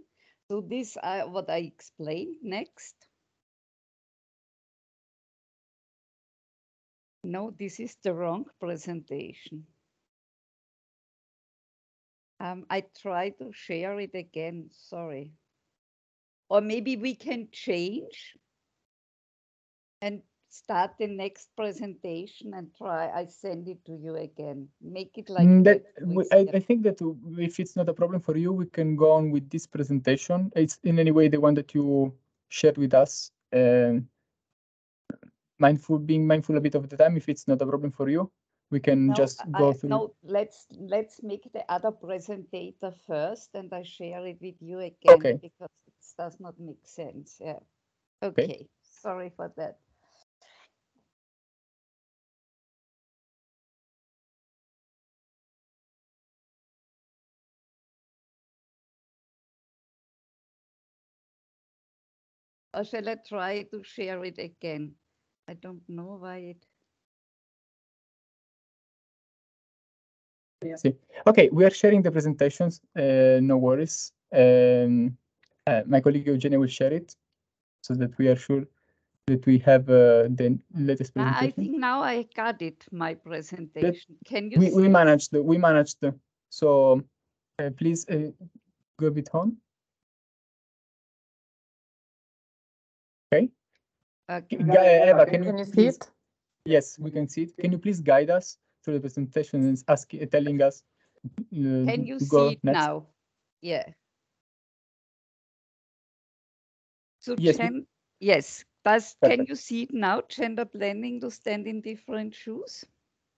So this what I explained. Next. No, this is the wrong presentation. I try to share it again. Sorry. Or maybe we can change and start the next presentation and try. I send it to you again. Make it like that. I think that if it's not a problem for you, we can go on with this presentation. It's in any way the one that you shared with us. Being mindful a bit of the time. If it's not a problem for you, we can just go through. No, let's make the other presentator first, and I share it with you again. Okay. Because it does not make sense. Yeah. Okay. Sorry for that. Or shall I try to share it again? I don't know why it. See. Okay, we are sharing the presentations. No worries. My colleague Eugenia will share it so that we are sure that we have the latest I presentation. think now I got it, my presentation. Can you see? We managed. So please go a bit on. Okay. Eva, can you see it? Yes, we can see it. Can you please guide us through the presentation and telling us? Can you to go see it next? now? Yeah. So Yes. Yes. Can Perfect. you see it now? Gender blending to stand in different shoes?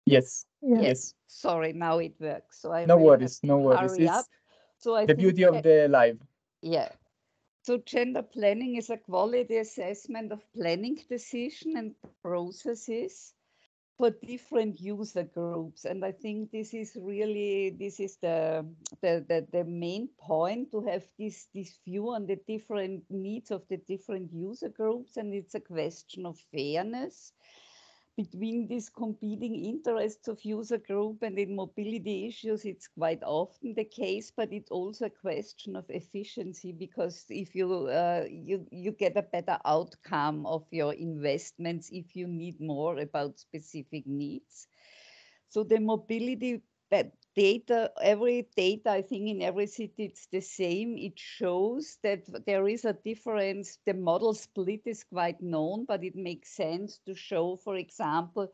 Yes. Yes. Sorry, now it works. So I No really worries. have to No worries. hurry It's up. So I the think beauty of the live. Yeah. So gender planning is a quality assessment of planning decision and processes for different user groups. And I think this is the main point, to have this view on the different needs of the different user groups. And it's a question of fairness between these competing interests of user group. And in mobility issues, it's quite often the case, but it's also a question of efficiency, because if you get a better outcome of your investments if you need more about specific needs. So the mobility data, I think in every city it's the same. It shows that there is a difference. The model split is quite known, but it makes sense to show, for example,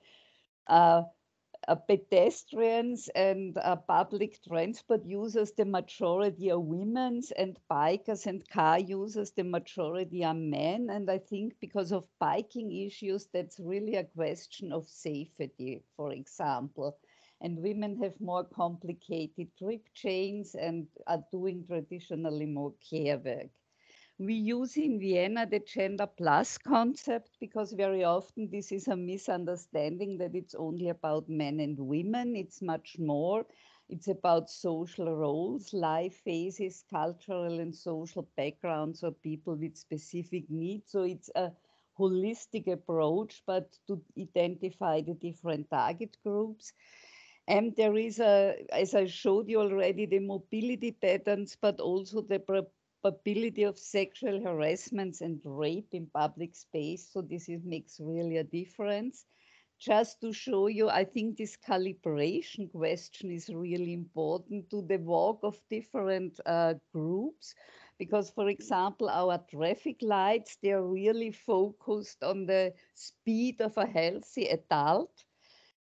pedestrians and public transport users, the majority are women, and bikers and car users, the majority are men. And I think because of biking issues, that's really a question of safety, for example. And women have more complicated trip chains and are doing traditionally more care work. We use in Vienna the gender plus concept, because very often this is a misunderstanding that it's only about men and women. It's much more. It's about social roles, life phases, cultural and social backgrounds of people with specific needs. So it's a holistic approach, but to identify the different target groups. And there is as I showed you already, the mobility patterns, but also the probability of sexual harassments and rape in public space. So this makes really a difference. Just to show you, I think this calibration question is really important to the work of different groups, because, for example, our traffic lights, they're really focused on the speed of a healthy adult.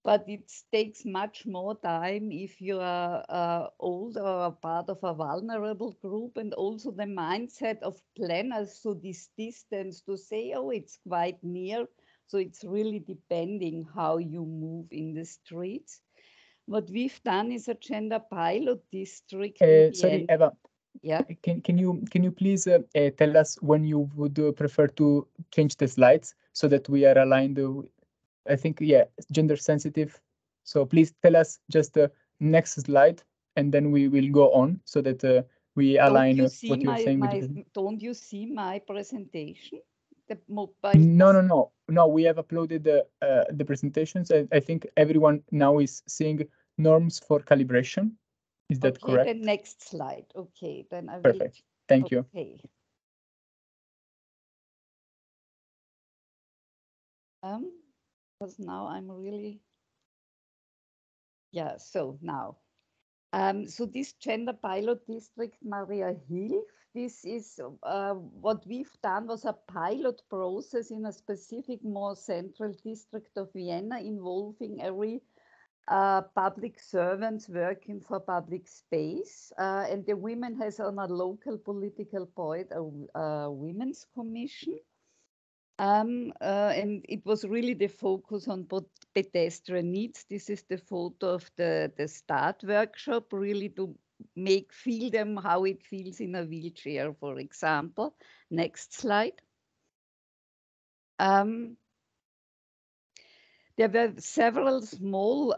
But it takes much more time if you are old or a part of a vulnerable group, and also the mindset of planners. So this distance to say, oh, it's quite near. So it's really depending how you move in the streets. What we've done is a gender pilot district. Sorry, Eva. Yeah. Can you please tell us when you would prefer to change the slides so that we are aligned? I think, yeah, gender sensitive. So please tell us just the next slide, and then we will go on so that we align what you're saying. Don't you see my presentation? The mobile. No. We have uploaded the presentations. I think everyone now is seeing norms for calibration. Is that correct? The next slide. Okay, then I will. Perfect. Thank you. Okay. Because now I'm really. Yeah. So now. So this gender pilot district, Maria Hilf, this is what we've done was a pilot process in a specific, more central district of Vienna, involving every public servants working for public space. And the women has on a local political point a women's commission. And it was really the focus on pedestrian needs. This is the photo of the start workshop, really to feel them how it feels in a wheelchair, for example. Next slide. There were several small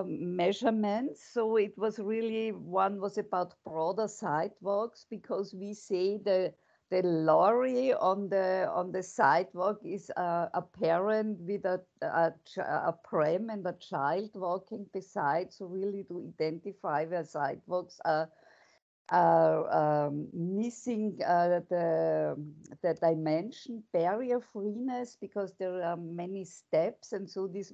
measurements. So it was really, one was about broader sidewalks, because we say the the lorry on the sidewalk is a parent with a pram and a child walking beside, so really to identify where sidewalks are missing the dimension barrier freeness, because there are many steps, and so this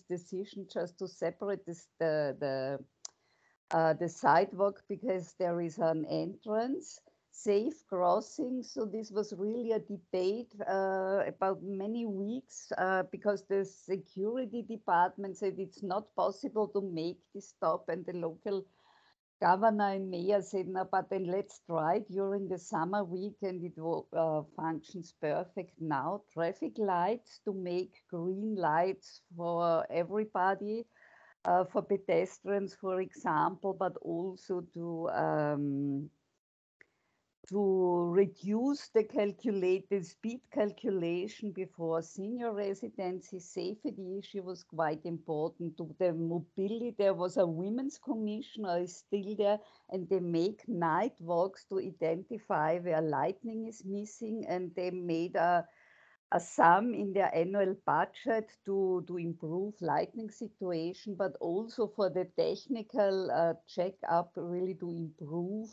decision just to separate the sidewalk because there is an entrance, safe crossing. So this was really a debate about many weeks because the security department said it's not possible to make this stop, and the local governor and mayor said, no, but then let's try during the summer week, and it functions perfect now. Traffic lights to make green lights for everybody, for pedestrians, for example, but also to reduce the calculated speed calculation before senior residency. Safety issue was quite important. To the mobility, there was a women's commission, is still there, and they make night walks to identify where lighting is missing, and they made a sum in their annual budget to improve lighting situation, but also for the technical check-up, really to improve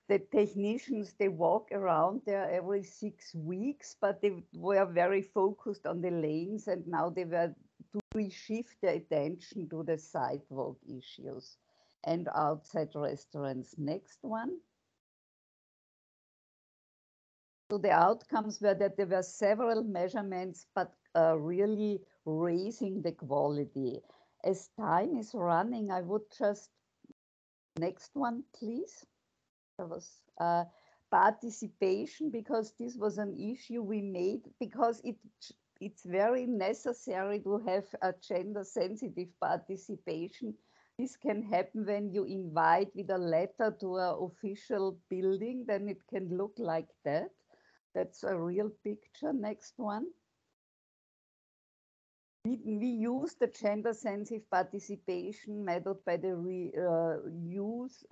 the technicians. They walk around there every 6 weeks, but they were very focused on the lanes, and now they were to reshift their attention to the sidewalk issues and outside restaurants. Next one. So the outcomes were that there were several measurements, but really raising the quality. As time is running, I would just, next one, please. There was participation, because this was an issue we made, because it's very necessary to have a gender-sensitive participation. This can happen when you invite with a letter to an official building, then it can look like that. That's a real picture. Next one. We use the gender-sensitive participation method by the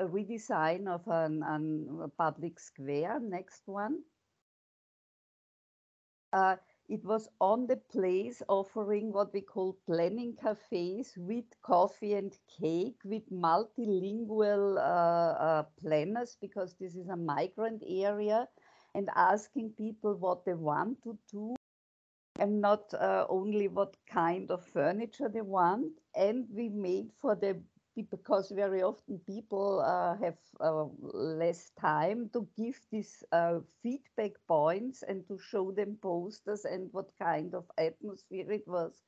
redesign of a public square. Next one. It was on the place offering what we call planning cafes with coffee and cake, with multilingual planners, because this is a migrant area, and asking people what they want to do, and not only what kind of furniture they want. And we made for because very often people have less time, to give these feedback points and to show them posters and what kind of atmosphere it was.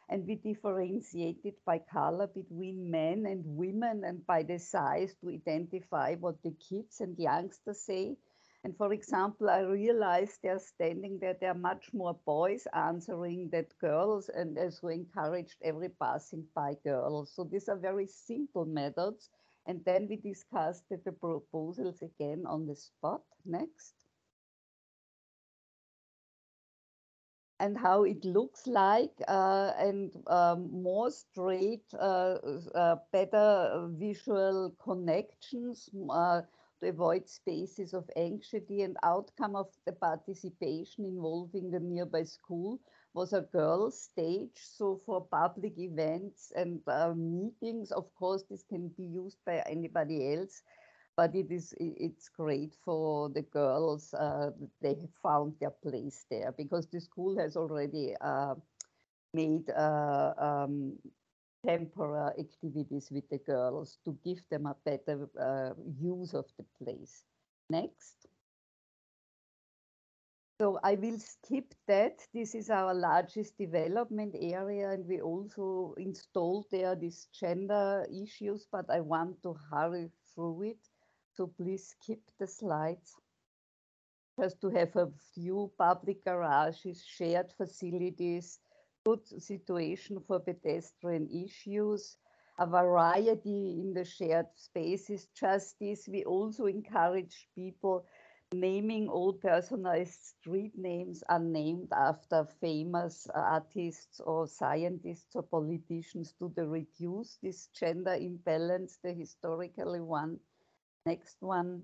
And we differentiated by color between men and women, and by the size to identify what the kids and youngsters say. And for example, I realized they're standing there, there are much more boys answering than girls, and also encouraged every passing by girl. So these are very simple methods. And then we discussed the proposals again on the spot. Next. And how it looks like, and more straight, better visual connections, to avoid spaces of anxiety. And outcome of the participation involving the nearby school was a girls' stage. So for public events and meetings, of course, this can be used by anybody else, but it's great for the girls. They have found their place there, because the school has already made temporary activities with the girls to give them a better use of the place. Next. So I will skip that. This is our largest development area, and we also installed there these gender issues, but I want to hurry through it. So please skip the slides. Just to have a few public garages, shared facilities, good situation for pedestrian issues, a variety in the shared spaces. Just this, we also encourage people naming all personalized street names are named after famous artists or scientists or politicians to reduce this gender imbalance, the historically one. Next one.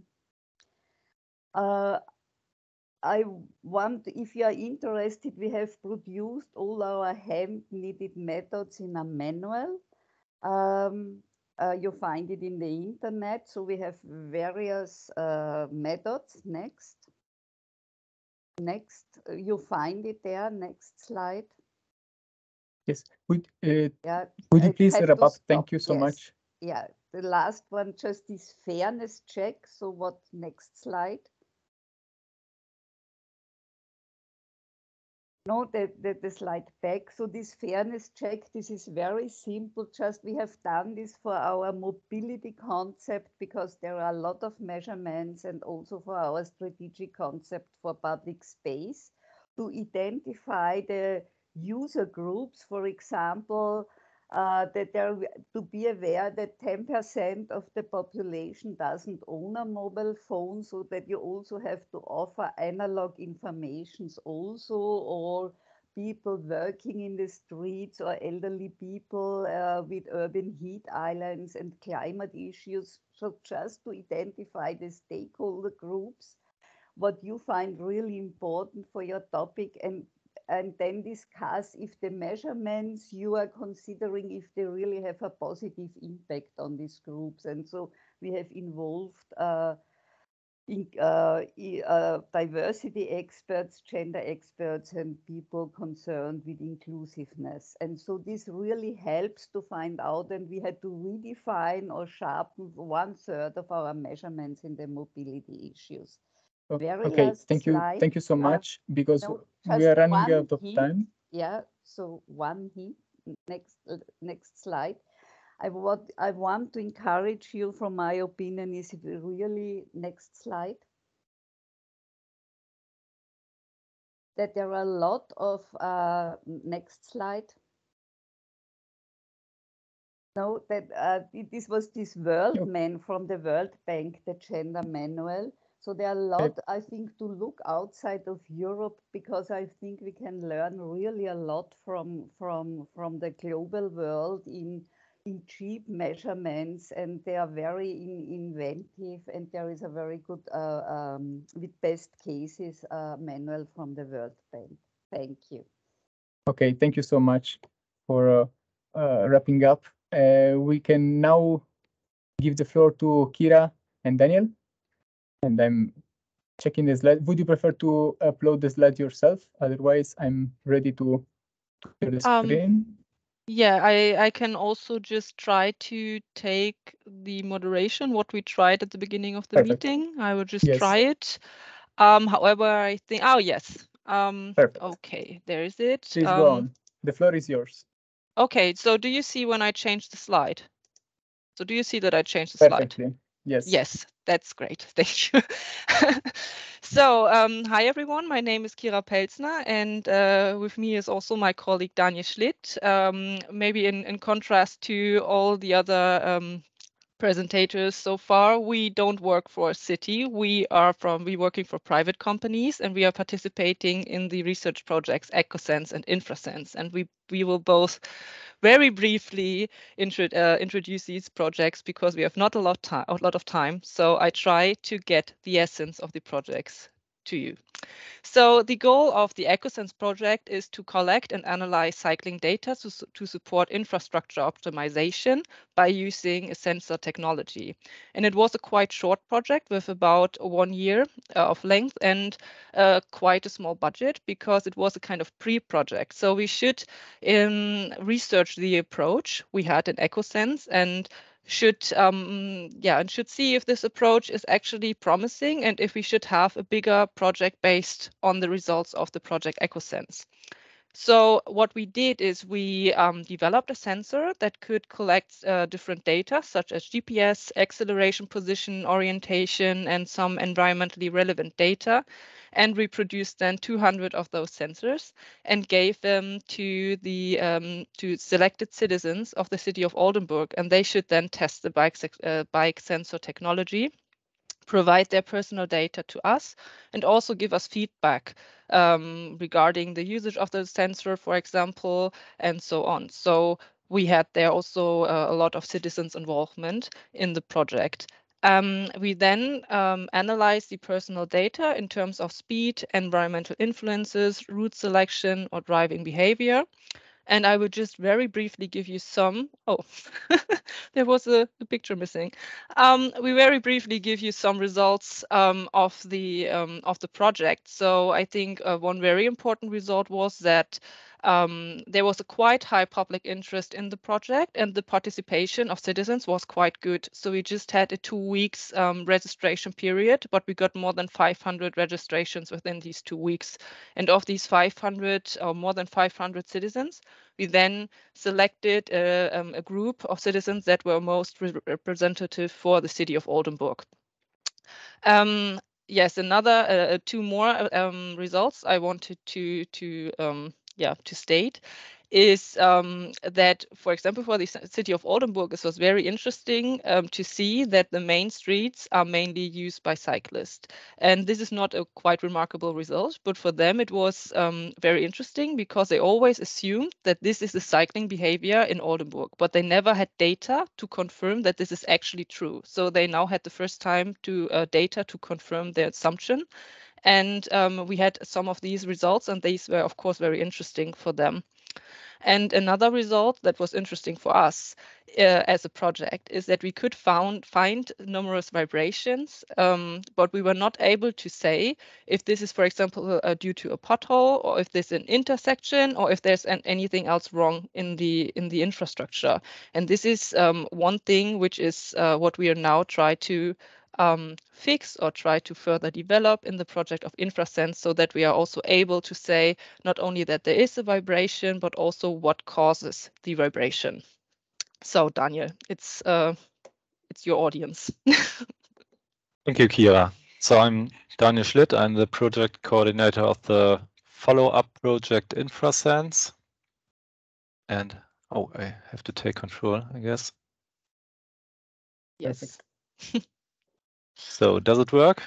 I want, if you are interested, we have produced all our hand-knitted methods in a manual. You find it in the internet. So we have various methods. Next, you find it there. Next slide. Yes. Would you I please have wrap to up? stop. Thank you so Yes. much. Yeah, the last one, just this fairness check. So what, next slide? No, the slide back. So this fairness check, this is very simple. Just we have done this for our mobility concept because there are a lot of measurements, and also for our strategic concept for public space to identify the user groups, for example, that to be aware that 10% of the population doesn't own a mobile phone, so that you also have to offer analog informations also, or people working in the streets, or elderly people with urban heat islands and climate issues. So just to identify the stakeholder groups, what you find really important for your topic, and then discuss if the measurements you are considering, if they really have a positive impact on these groups. And so we have involved diversity experts, gender experts, and people concerned with inclusiveness. And so this really helps to find out, and we had to redefine or sharpen 1/3 of our measurements in the mobility issues. Okay, thank you. Slide. Thank you so much, because No, we are running one out of hint. time. Yeah, so one hint. Next slide. I want to encourage you, from my opinion, is really, next slide, that there are a lot of, next slide. No, that this was this World Man from the World Bank, the gender manual. So there are a lot, I think, to look outside of Europe, because I think we can learn really a lot from the global world in cheap measurements, and they are very inventive, and there is a very good with best cases manual from the World Bank. Thank you. Okay, thank you so much for wrapping up. We can now give the floor to Kira and Daniel. And I'm checking the slide. Would you prefer to upload the slide yourself? Otherwise, I'm ready to share the screen. Yeah, I can also just try to take the moderation, what we tried at the beginning of the meeting. I will just try it. However, I think, oh, yes. Okay, there is it. Please go on. The floor is yours. Okay, so do you see when I change the slide? So do you see that I changed the slide? Yes. Yes, that's great. Thank you. So, hi everyone. My name is Kira Pelzner, and with me is also my colleague Daniel Schlitt. Maybe in contrast to all the other presentators so far, we don't work for a city. We working for private companies, and we are participating in the research projects EcoSense and InfraSense, and we will both very briefly introduce these projects, because we have not a lot of time. So I try to get the essence of the projects to you. So the goal of the EcoSense project is to collect and analyze cycling data to support infrastructure optimization by using a sensor technology. And it was a quite short project with about 1 year of length, and quite a small budget, because it was a kind of pre-project. So we should research the approach we had in EcoSense, and should see if this approach is actually promising, and if we should have a bigger project based on the results of the project EcoSense. So what we did is we developed a sensor that could collect different data, such as GPS, acceleration, position, orientation, and some environmentally relevant data. And we produced then 200 of those sensors and gave them to the to selected citizens of the city of Oldenburg. And they should then test the bike sensor technology, provide their personal data to us, and also give us feedback regarding the usage of the sensor, for example, and so on. So we had there also a lot of citizens' involvement in the project. We then analyze the personal data in terms of speed, environmental influences, route selection, or driving behavior. And I will just very briefly give you some. Oh, there was a picture missing. We very briefly give you some results of the project. So I think one very important result was that there was a quite high public interest in the project, and the participation of citizens was quite good. So we just had a 2 weeks registration period, but we got more than 500 registrations within these 2 weeks. And of these 500 or more than 500 citizens, we then selected a group of citizens that were most representative for the city of Oldenburg. Yes, another 2 more results I wanted to state is that, for example, for the city of Oldenburg, it was very interesting to see that the main streets are mainly used by cyclists. And this is not a quite remarkable result, but for them it was very interesting because they always assumed that this is the cycling behavior in Oldenburg, but they never had data to confirm that this is actually true. So they now had the first time to data to confirm their assumption. And we had some of these results, and these were, of course, very interesting for them. And another result that was interesting for us as a project is that we could find numerous vibrations, but we were not able to say if this is, for example, due to a pothole, or if there's an intersection, or if there's anything else wrong in the infrastructure. And this is one thing which is what we are now trying to fix or try to further develop in the project of InfraSense, so that we are also able to say not only that there is a vibration, but also what causes the vibration. So Daniel, it's your audience. Thank you, Kira. So I'm Daniel Schlitt. I'm the project coordinator of the follow-up project InfraSense. And I have to take control, I guess. Yes. So does it work?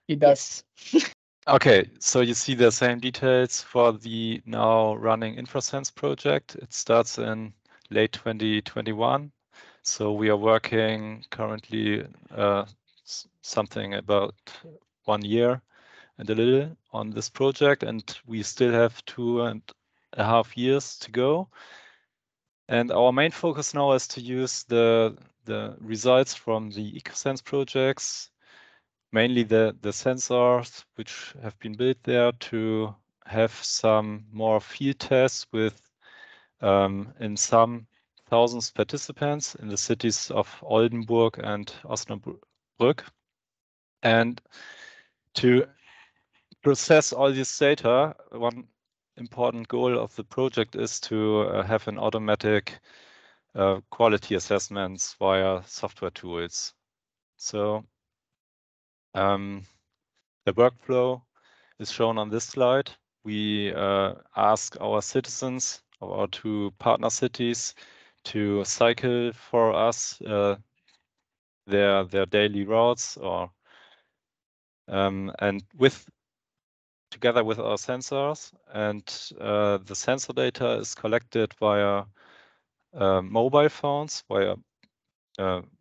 It does. Yes. Okay, so you see the same details for the now running InfraSense project. It starts in late 2021. So we are working currently something about 1 year and a little on this project, and we still have 2.5 years to go. And our main focus now is to use the results from the EcoSense projects, mainly the sensors which have been built there, to have some more field tests with in some thousands participants in the cities of Oldenburg and Osnabrück, and to process all this data. One important goal of the project is to have an automatic quality assessments via software tools. So the workflow is shown on this slide. We ask our citizens of our 2 partner cities to cycle for us their daily routes, or and together with our sensors, and the sensor data is collected via mobile phones, via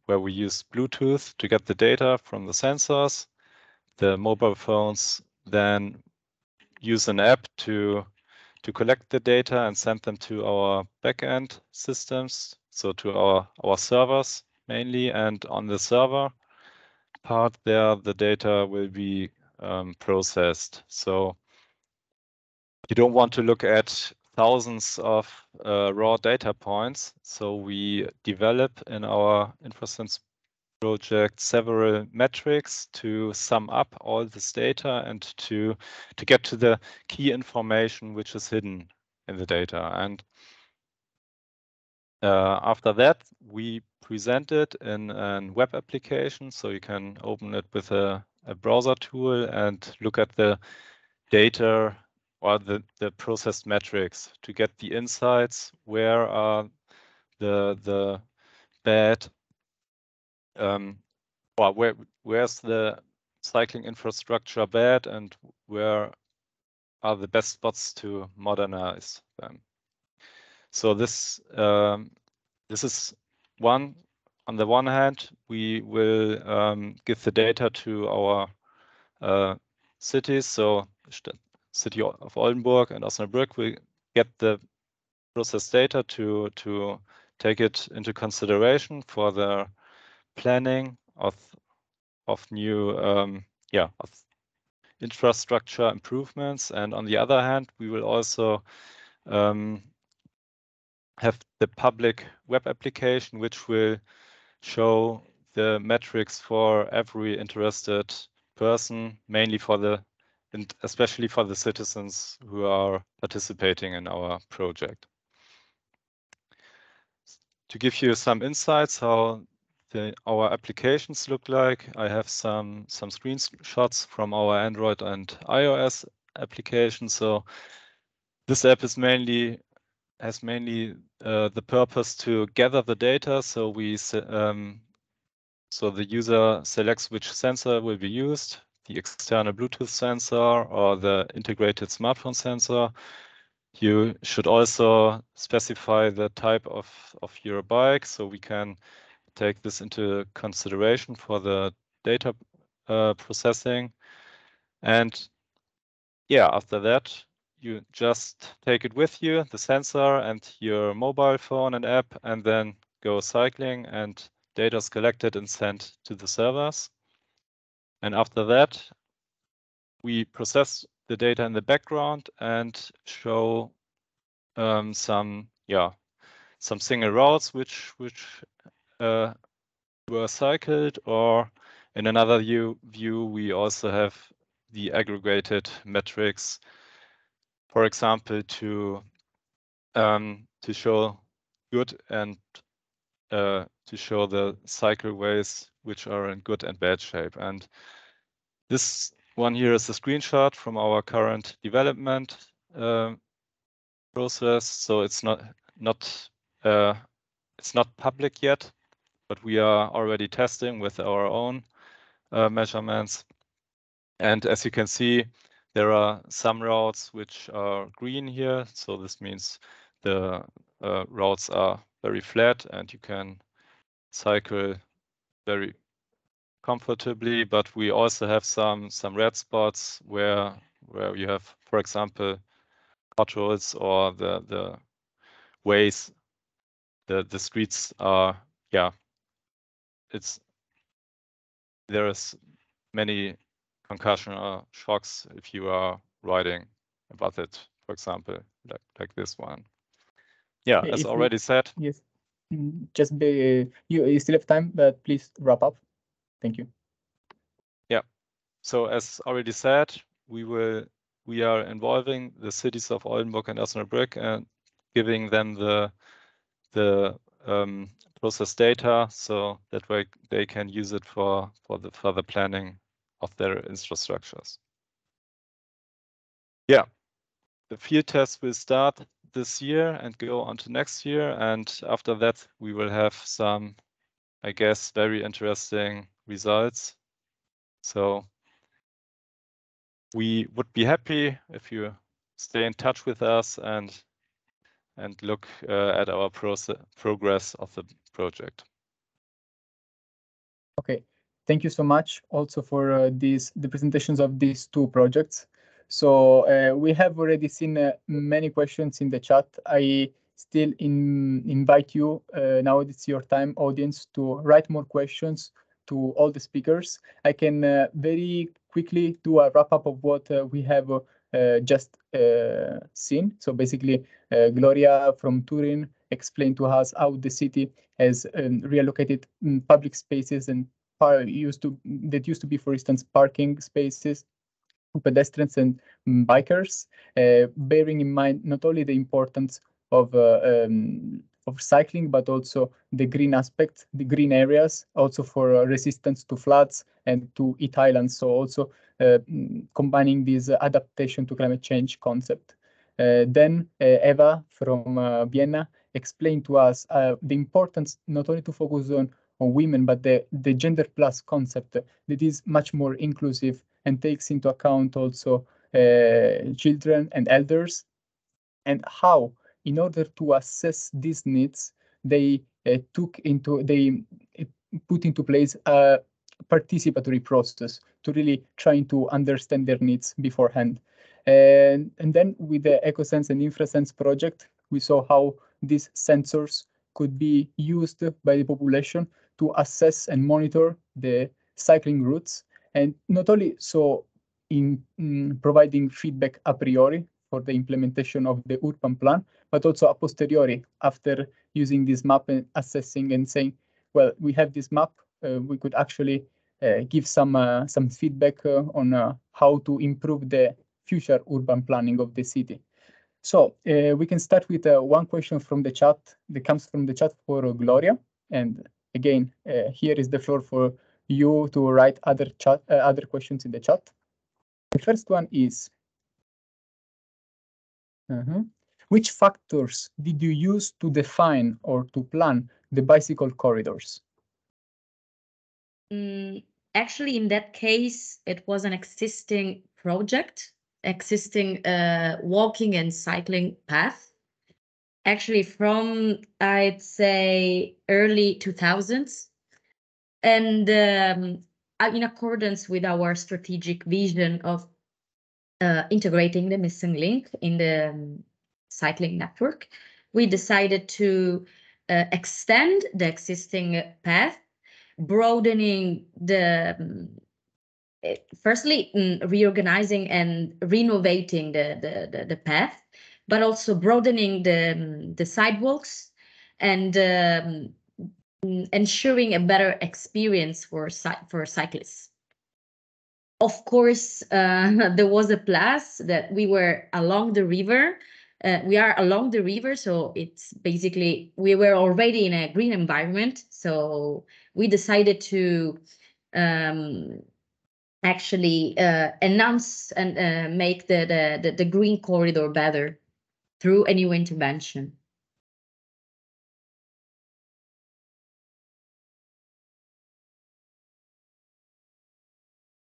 where we use Bluetooth to get the data from the sensors. The mobile phones then use an app to collect the data and send them to our backend systems, so to our servers mainly. And on the server part there, the data will be processed. So you don't want to look at thousands of raw data points. So we develop in our InfraSense project several metrics to sum up all this data and to get to the key information which is hidden in the data. And after that, we present it in a web application, so you can open it with a browser tool and look at the data or the processed metrics to get the insights. Where are the bad or where's the cycling infrastructure bad, and where are the best spots to modernize them? So this is one on the one hand, we will give the data to our cities. So city of Oldenburg and Osnabrück will get the process data to take it into consideration for the planning of new of infrastructure improvements. And on the other hand, we will also have the public web application, which will show the metrics for every interested person, mainly and especially for the citizens who are participating in our project. To give you some insights how our applications look like, I have some screenshots from our Android and iOS applications. So this app has mainly the purpose to gather the data. So so the user selects which sensor will be used, the external Bluetooth sensor or the integrated smartphone sensor. You should also specify the type of your bike, so we can take this into consideration for the data processing. And yeah, after that, you just take it with you, the sensor and your mobile phone and app, and then go cycling, and data is collected and sent to the servers. And after that, we process the data in the background and show some single routes which were cycled, or in another view we also have the aggregated metrics, for example, to show good and to show the cycleways which are in good and bad shape. And this one here is a screenshot from our current development process. So it's not public yet, but we are already testing with our own measurements. And as you can see, there are some routes which are green here. So this means the routes are very flat and you can cycle very comfortably. But we also have some red spots where you have, for example, potholes, or the ways, the streets are, there is many concussion or shocks if you are riding above it, for example, like this one. Yeah, as already said. Yes, just you still have time, but please wrap up. Thank you. Yeah, so as already said, we are involving the cities of Oldenburg and Osnabrück and giving them the process data, so that way they can use it for the further planning of their infrastructures. Yeah, the field test will start this year and go on to next year, and after that we will have some, I guess, very interesting results. So we would be happy if you stay in touch with us and look at our progress of the project. Okay, thank you so much also for the presentations of these two projects. So we have already seen many questions in the chat. I still invite you, now it's your time, audience, to write more questions to all the speakers. I can very quickly do a wrap up of what we have just seen. So basically, Gloria from Turin explained to us how the city has reallocated public spaces and that used to be, for instance, parking spaces for pedestrians and bikers, bearing in mind not only the importance of cycling, but also the green aspect, the green areas, also for resistance to floods and to heat islands. So also combining this adaptation to climate change concept. Then Eva from Vienna explained to us the importance not only to focus on women, but the gender plus concept that is much more inclusive and takes into account also children and elders, and how, in order to assess these needs, they put into place a participatory process to really trying to understand their needs beforehand. And then with the EcoSense and InfraSense project, we saw how these sensors could be used by the population to assess and monitor the cycling routes, and not only so in providing feedback a priori for the implementation of the urban plan, but also a posteriori after using this map and assessing and saying, well, we have this map, we could actually give some feedback on how to improve the future urban planning of the city. So we can start with one question from the chat that comes from the chat for Gloria. And again, here is the floor for you to write other questions in the chat. The first one is, which factors did you use to define or to plan the bicycle corridors? Actually, in that case, it was an existing project, existing walking and cycling path. Actually, from, I'd say, early 2000s. And in accordance with our strategic vision of integrating the missing link in the cycling network, we decided to extend the existing path, broadening the firstly reorganizing and renovating the path, but also broadening the sidewalks and ensuring a better experience for cyclists. Of course, there was a plus that we were along the river. We are along the river, so it's basically we were already in a green environment. So we decided to actually enhance and make the green corridor better through a new intervention.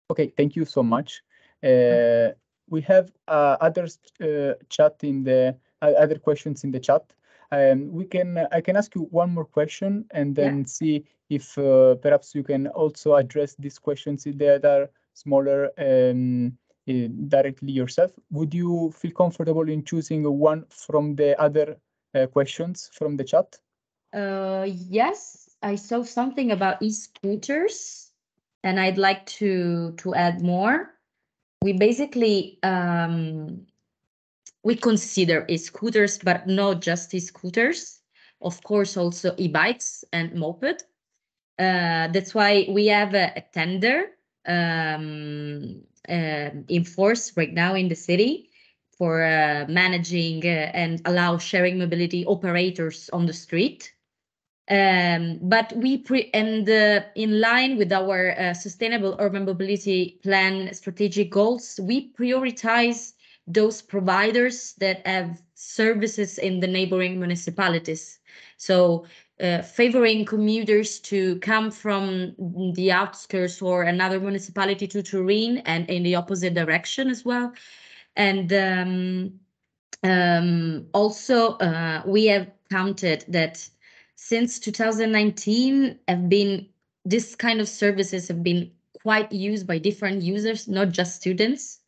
Okay, thank you so much. We have other chat in the other questions in the chat. I can ask you one more question and then see if perhaps you can also address these questions that are smaller directly yourself. Would you feel comfortable in choosing one from the other questions from the chat? Yes, I saw something about e-scooters, and I'd like to add more. We basically we consider e-scooters, but not just e-scooters. Of course, also e-bikes and moped. That's why we have a tender in force right now in the city for managing and allow sharing mobility operators on the street. But we in line with our sustainable urban mobility plan strategic goals, we prioritize those providers that have services in the neighboring municipalities. So favoring commuters to come from the outskirts or another municipality to Turin and in the opposite direction as well. And also we have counted that since 2019 this kind of services have been quite used by different users, not just students.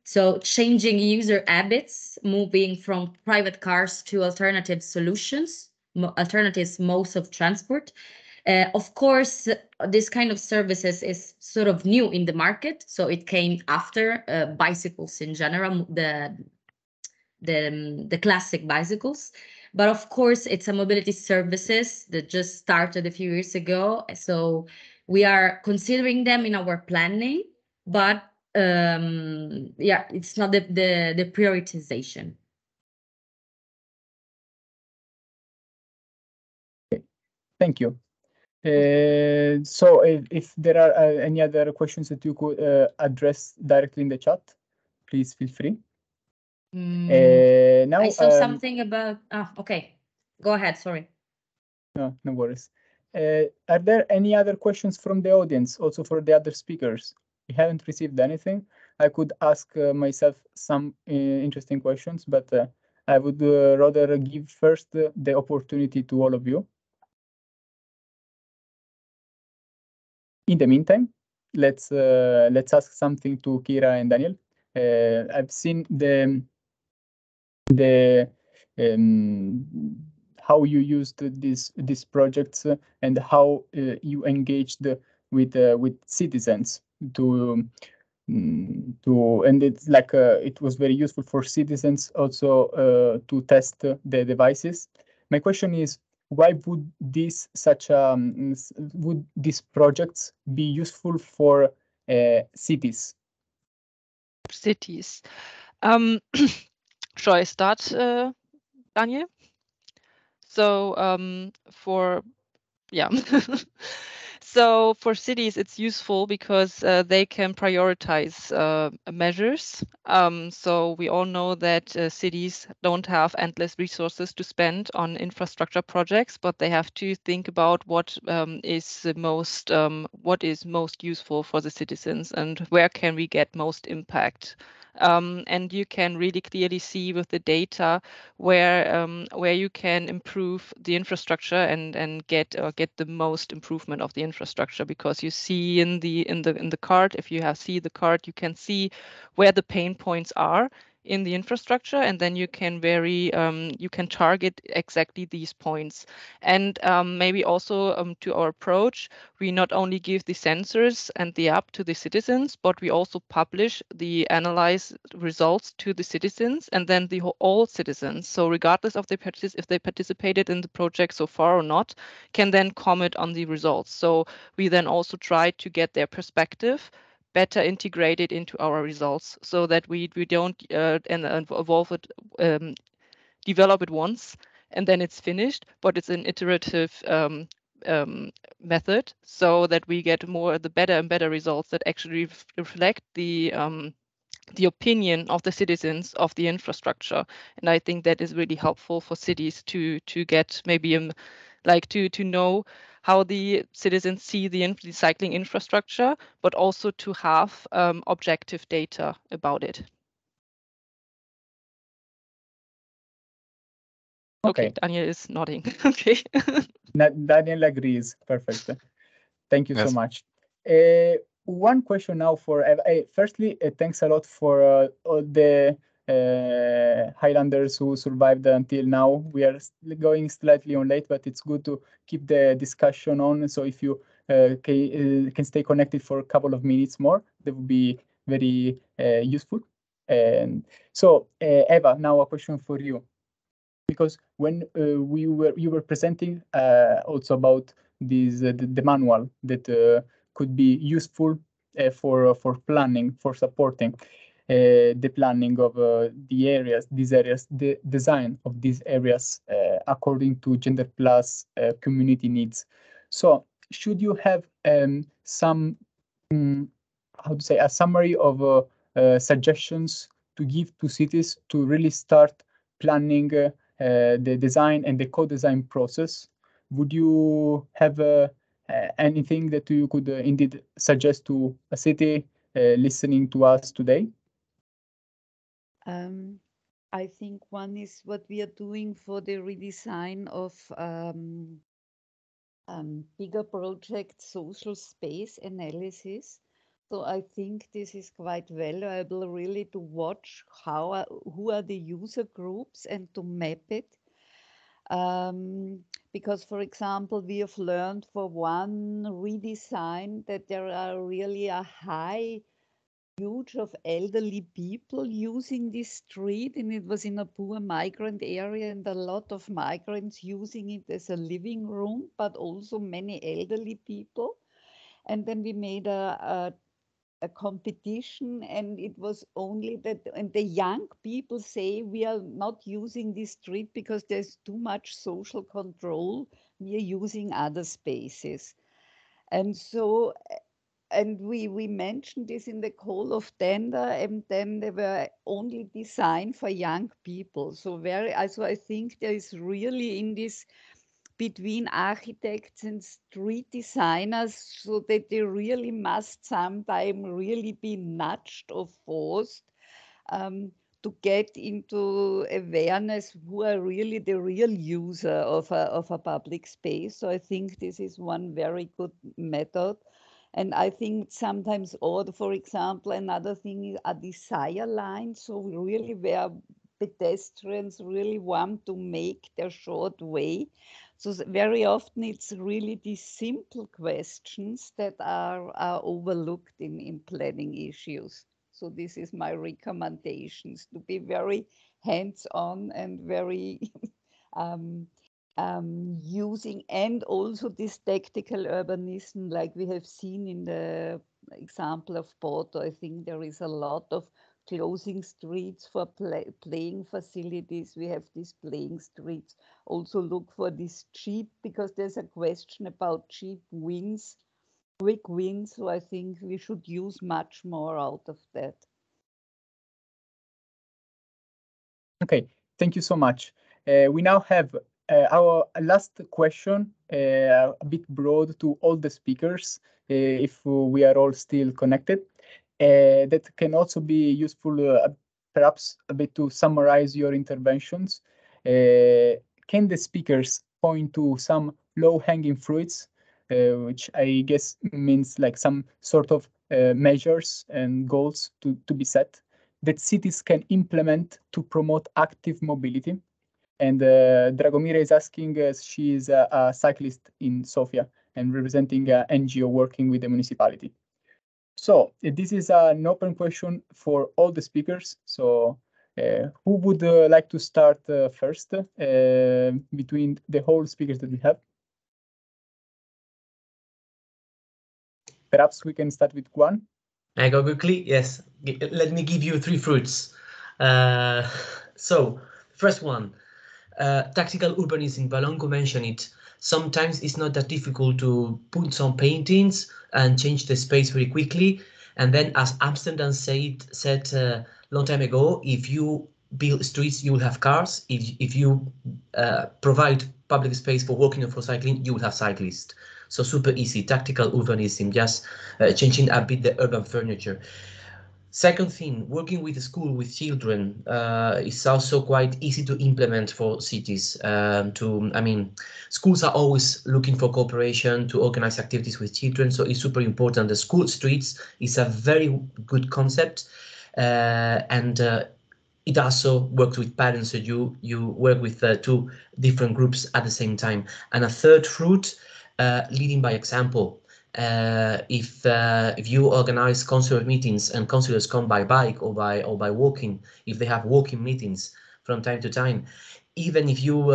So changing user habits, moving from private cars to alternative solutions, alternatives modes of transport. Of course, this kind of services is sort of new in the market. So it came after bicycles in general, the classic bicycles. But of course, it's a mobility services that just started a few years ago. So we are considering them in our planning, but it's not the prioritization. Thank you. So if there are any other questions that you could address directly in the chat, please feel free. Now I saw something about, okay, go ahead, sorry. No worries. Are there any other questions from the audience, also for the other speakers? We haven't received anything. I could ask myself some interesting questions, but I would rather give first the opportunity to all of you. In the meantime, let's ask something to Kira and Daniel. I've seen the how you used these projects and how you engaged with citizens to and it's like it was very useful for citizens also to test the devices. My question is, why would would these projects be useful for cities? Cities. Shall I start, Daniel? So so for cities, it's useful because they can prioritize measures. So we all know that cities don't have endless resources to spend on infrastructure projects, but they have to think about what is most useful for the citizens and where can we get most impact. And you can really clearly see with the data where you can improve the infrastructure and get the most improvement of the infrastructure, because you see in the card, if you see the card, you can see where the pain points are in the infrastructure, and then you can you can target exactly these points. And maybe also to our approach, we not only give the sensors and the app to the citizens, but we also publish the analyzed results to the citizens, and then all citizens, so regardless of if they participated in the project so far or not, can then comment on the results. So we then also try to get their perspective better integrated into our results, so that we don't develop it once and then it's finished, but it's an iterative method, so that we get the better and better results that actually reflect the opinion of the citizens of the infrastructure. And I think that is really helpful for cities to get maybe to know how the citizens see the cycling infrastructure, but also to have objective data about it. Okay, Daniel is nodding. Okay. Daniel agrees. Perfect. Thank you so much. One question now for firstly, thanks a lot for all the Highlanders who survived until now. We are going slightly on late, but it's good to keep the discussion on. So if you can stay connected for a couple of minutes more, that would be very useful. And so, Eva, now a question for you, because when you were presenting also about this the manual that could be useful for planning, for supporting the planning of these areas, the design of these areas according to gender plus community needs. So should you have some how to say, a summary of suggestions to give to cities to really start planning the design and the co-design process? Would you have anything that you could indeed suggest to a city listening to us today? I think one is what we are doing for the redesign of bigger project social space analysis. So I think this is quite valuable really to watch who are the user groups and to map it. Because, for example, we have learned for one redesign that there are really a high huge of elderly people using this street, and it was in a poor migrant area, and a lot of migrants using it as a living room, but also many elderly people. And then we made a competition, and it was only that, and the young people say we are not using this street because there's too much social control. We are using other spaces. And so, and we mentioned this in the call of tender, and then they were only designed for young people. So I think there is really in this between architects and street designers, so that they really must sometime really be nudged or forced to get into awareness who are really the real user of a public space. So I think this is one very good method. And I think sometimes, or for example, another thing is a desire line. So really where pedestrians really want to make their short way. So very often it's really these simple questions that are overlooked in planning issues. So this is my recommendations, to be very hands-on and very using, and also this tactical urbanism, like we have seen in the example of Porto. I think there is a lot of closing streets for playing facilities. We have these playing streets. Also look for this cheap, because there's a question about cheap wins, quick wins. So I think we should use much more out of that. Okay, thank you so much. We now have our last question, a bit broad to all the speakers, if we are all still connected. That can also be useful, perhaps a bit to summarize your interventions. Can the speakers point to some low-hanging fruits, which I guess means like some sort of measures and goals to be set, that cities can implement to promote active mobility? And Dragomira is asking, she is a cyclist in Sofia and representing an NGO working with the municipality. So this is an open question for all the speakers. So who would like to start first between the whole speakers that we have? Perhaps we can start with Juan. I go quickly. Yes, let me give you 3 fruits. So first one, tactical urbanism. Valongo mentioned it. Sometimes it's not that difficult to put some paintings and change the space very quickly. And then, as Amsterdam said long time ago, if you build streets, you will have cars. If you provide public space for walking or for cycling, you will have cyclists. So super easy, tactical urbanism, just changing a bit the urban furniture. Second thing, working with the school, with children, is also quite easy to implement for cities. Schools are always looking for cooperation to organize activities with children, so it's super important. The school streets is a very good concept, and it also works with parents, so you work with 2 different groups at the same time. And a third fruit, leading by example. If you organize councillor meetings and councillors come by bike or by walking, if they have walking meetings from time to time, even if you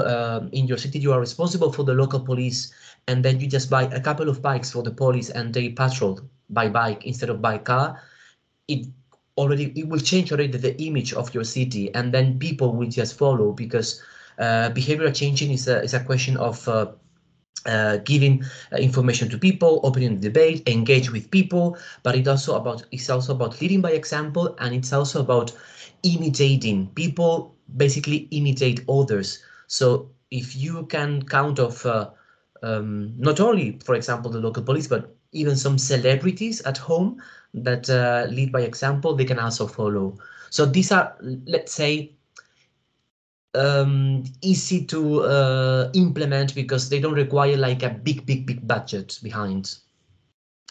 in your city you are responsible for the local police, and then you just buy a couple of bikes for the police and they patrol by bike instead of by car, it will change already the image of your city, and then people will just follow, because behavioral changing is a question of giving information to people, opening the debate, engage with people, but it's also about leading by example, and it's also about imitating. People basically imitate others. So if you can count of not only, for example, the local police, but even some celebrities at home that lead by example, they can also follow. So these are, let's say, easy to implement because they don't require like a big budget behind.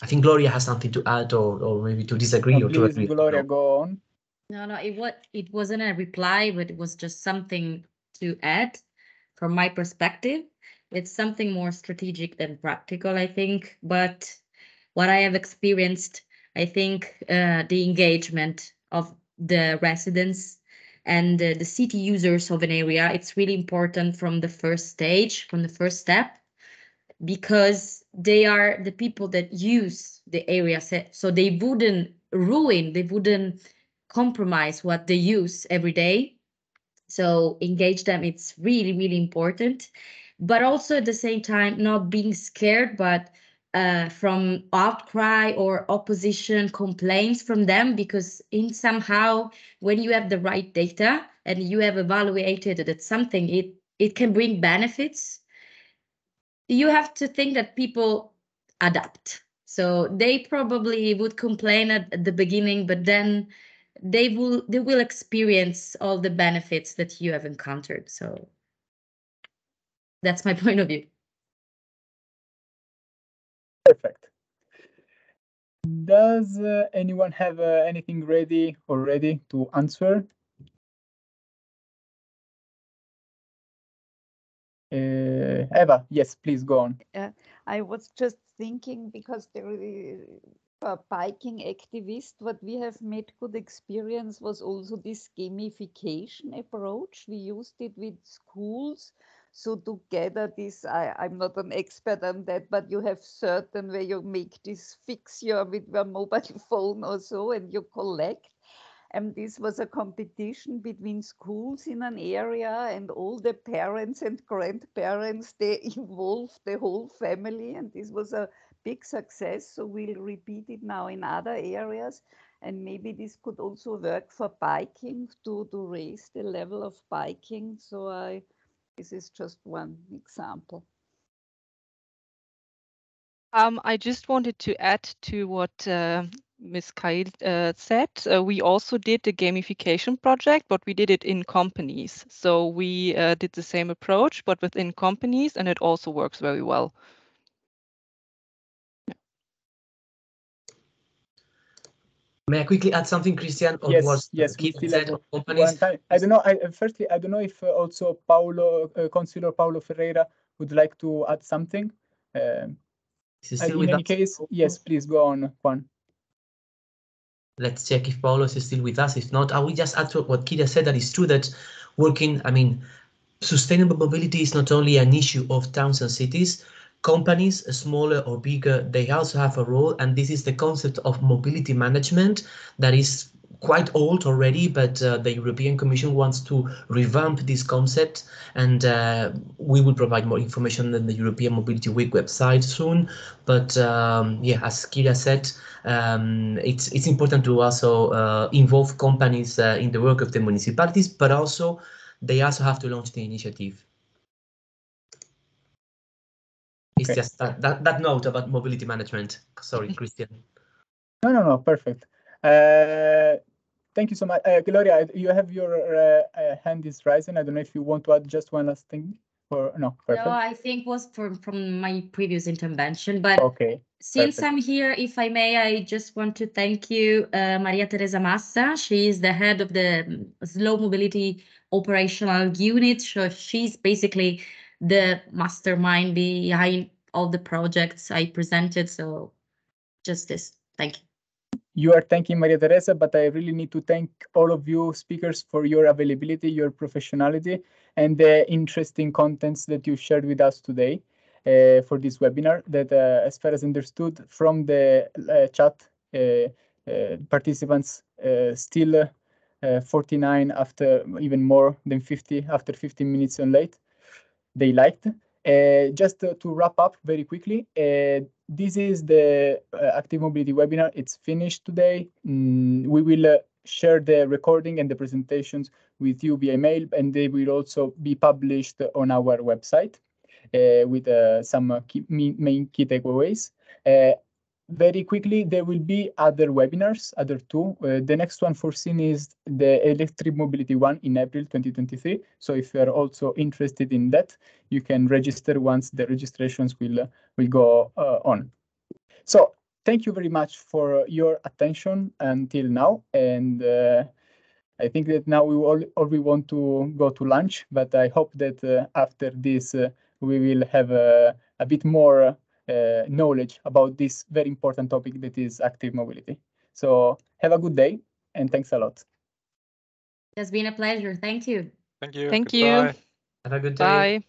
I think Gloria has something to add, or maybe to disagree, or to Please, agree. Gloria, go on. No, it wasn't a reply, but it was just something to add from my perspective. It's something more strategic than practical, I think. But what I have experienced, I think the engagement of the residents and the city users of an area, it's really important from the first stage, from the first step, because they are the people that use the area, so they wouldn't compromise what they use every day. So engage them, it's really important, but also at the same time not being scared, but from outcry or opposition complaints from them, because in somehow when you have the right data and you have evaluated that something it can bring benefits, you have to think that people adapt. So they probably would complain at the beginning, but then they will experience all the benefits that you have encountered. So that's my point of view. Perfect. Does anyone have anything ready already to answer? Eva, yes, please go on. I was just thinking, because for biking activists, what we have made good experience was also this gamification approach. We used it with schools. So to gather this, I'm not an expert on that, but you have certain where you make this fixture with your mobile phone or so, and you collect. And this was a competition between schools in an area, and all the parents and grandparents, they involved the whole family, and this was a big success. So we'll repeat it now in other areas, and maybe this could also work for biking to raise the level of biking. So this is just one example. I just wanted to add to what Ms. Kyle said. We also did a gamification project, but we did it in companies. So we did the same approach, but within companies, and it also works very well. May I quickly add something, Christian? On Yes, what we Kid still said have on companies? one time. I don't know. Firstly, I don't know if also Councillor Paulo Ferreira would like to add something. In any case, yes, please go on, Juan. Let's check if Paulo is still with us. If not, I will just add to what Kira said, that it's true that sustainable mobility is not only an issue of towns and cities. Companies, smaller or bigger, they also have a role, and this is the concept of mobility management that is quite old already, but the European Commission wants to revamp this concept, and we will provide more information on the European Mobility Week website soon. But yeah, as Kira said, it's important to also involve companies in the work of the municipalities, but also they also have to launch the initiative. It's just that note about mobility management. Sorry, Christian. No, perfect. Thank you so much. Gloria, you have your hand is rising. I don't know if you want to add just one last thing or no. Perfect. No, I think was from my previous intervention, but okay. Since Perfect. I'm here, if I may, I just want to thank you, Maria Teresa Massa. She is the head of the Slow Mobility Operational Unit. So she's basically the mastermind behind all the projects I presented. So just this. Thank you. You are thanking Maria Teresa, but I really need to thank all of you speakers for your availability, your professionality, and the interesting contents that you shared with us today. For this webinar that, as far as understood from the chat, participants still 49 after even more than 50 after 15 minutes on late. They liked. Just to wrap up very quickly, this is the Active Mobility webinar. It's finished today. We will share the recording and the presentations with you via mail, and they will also be published on our website with some main key takeaways. Very quickly, there will be other webinars, other two. The next one foreseen is the electric mobility one in April 2023. So if you are also interested in that, you can register once the registrations will go on. So thank you very much for your attention until now. And I think that now we all we want to go to lunch, but I hope that after this, we will have a bit more knowledge about this very important topic that is active mobility. So have a good day and thanks a lot. It's been a pleasure. Thank you. Thank you. Thank Goodbye. you. Have a good day. Bye.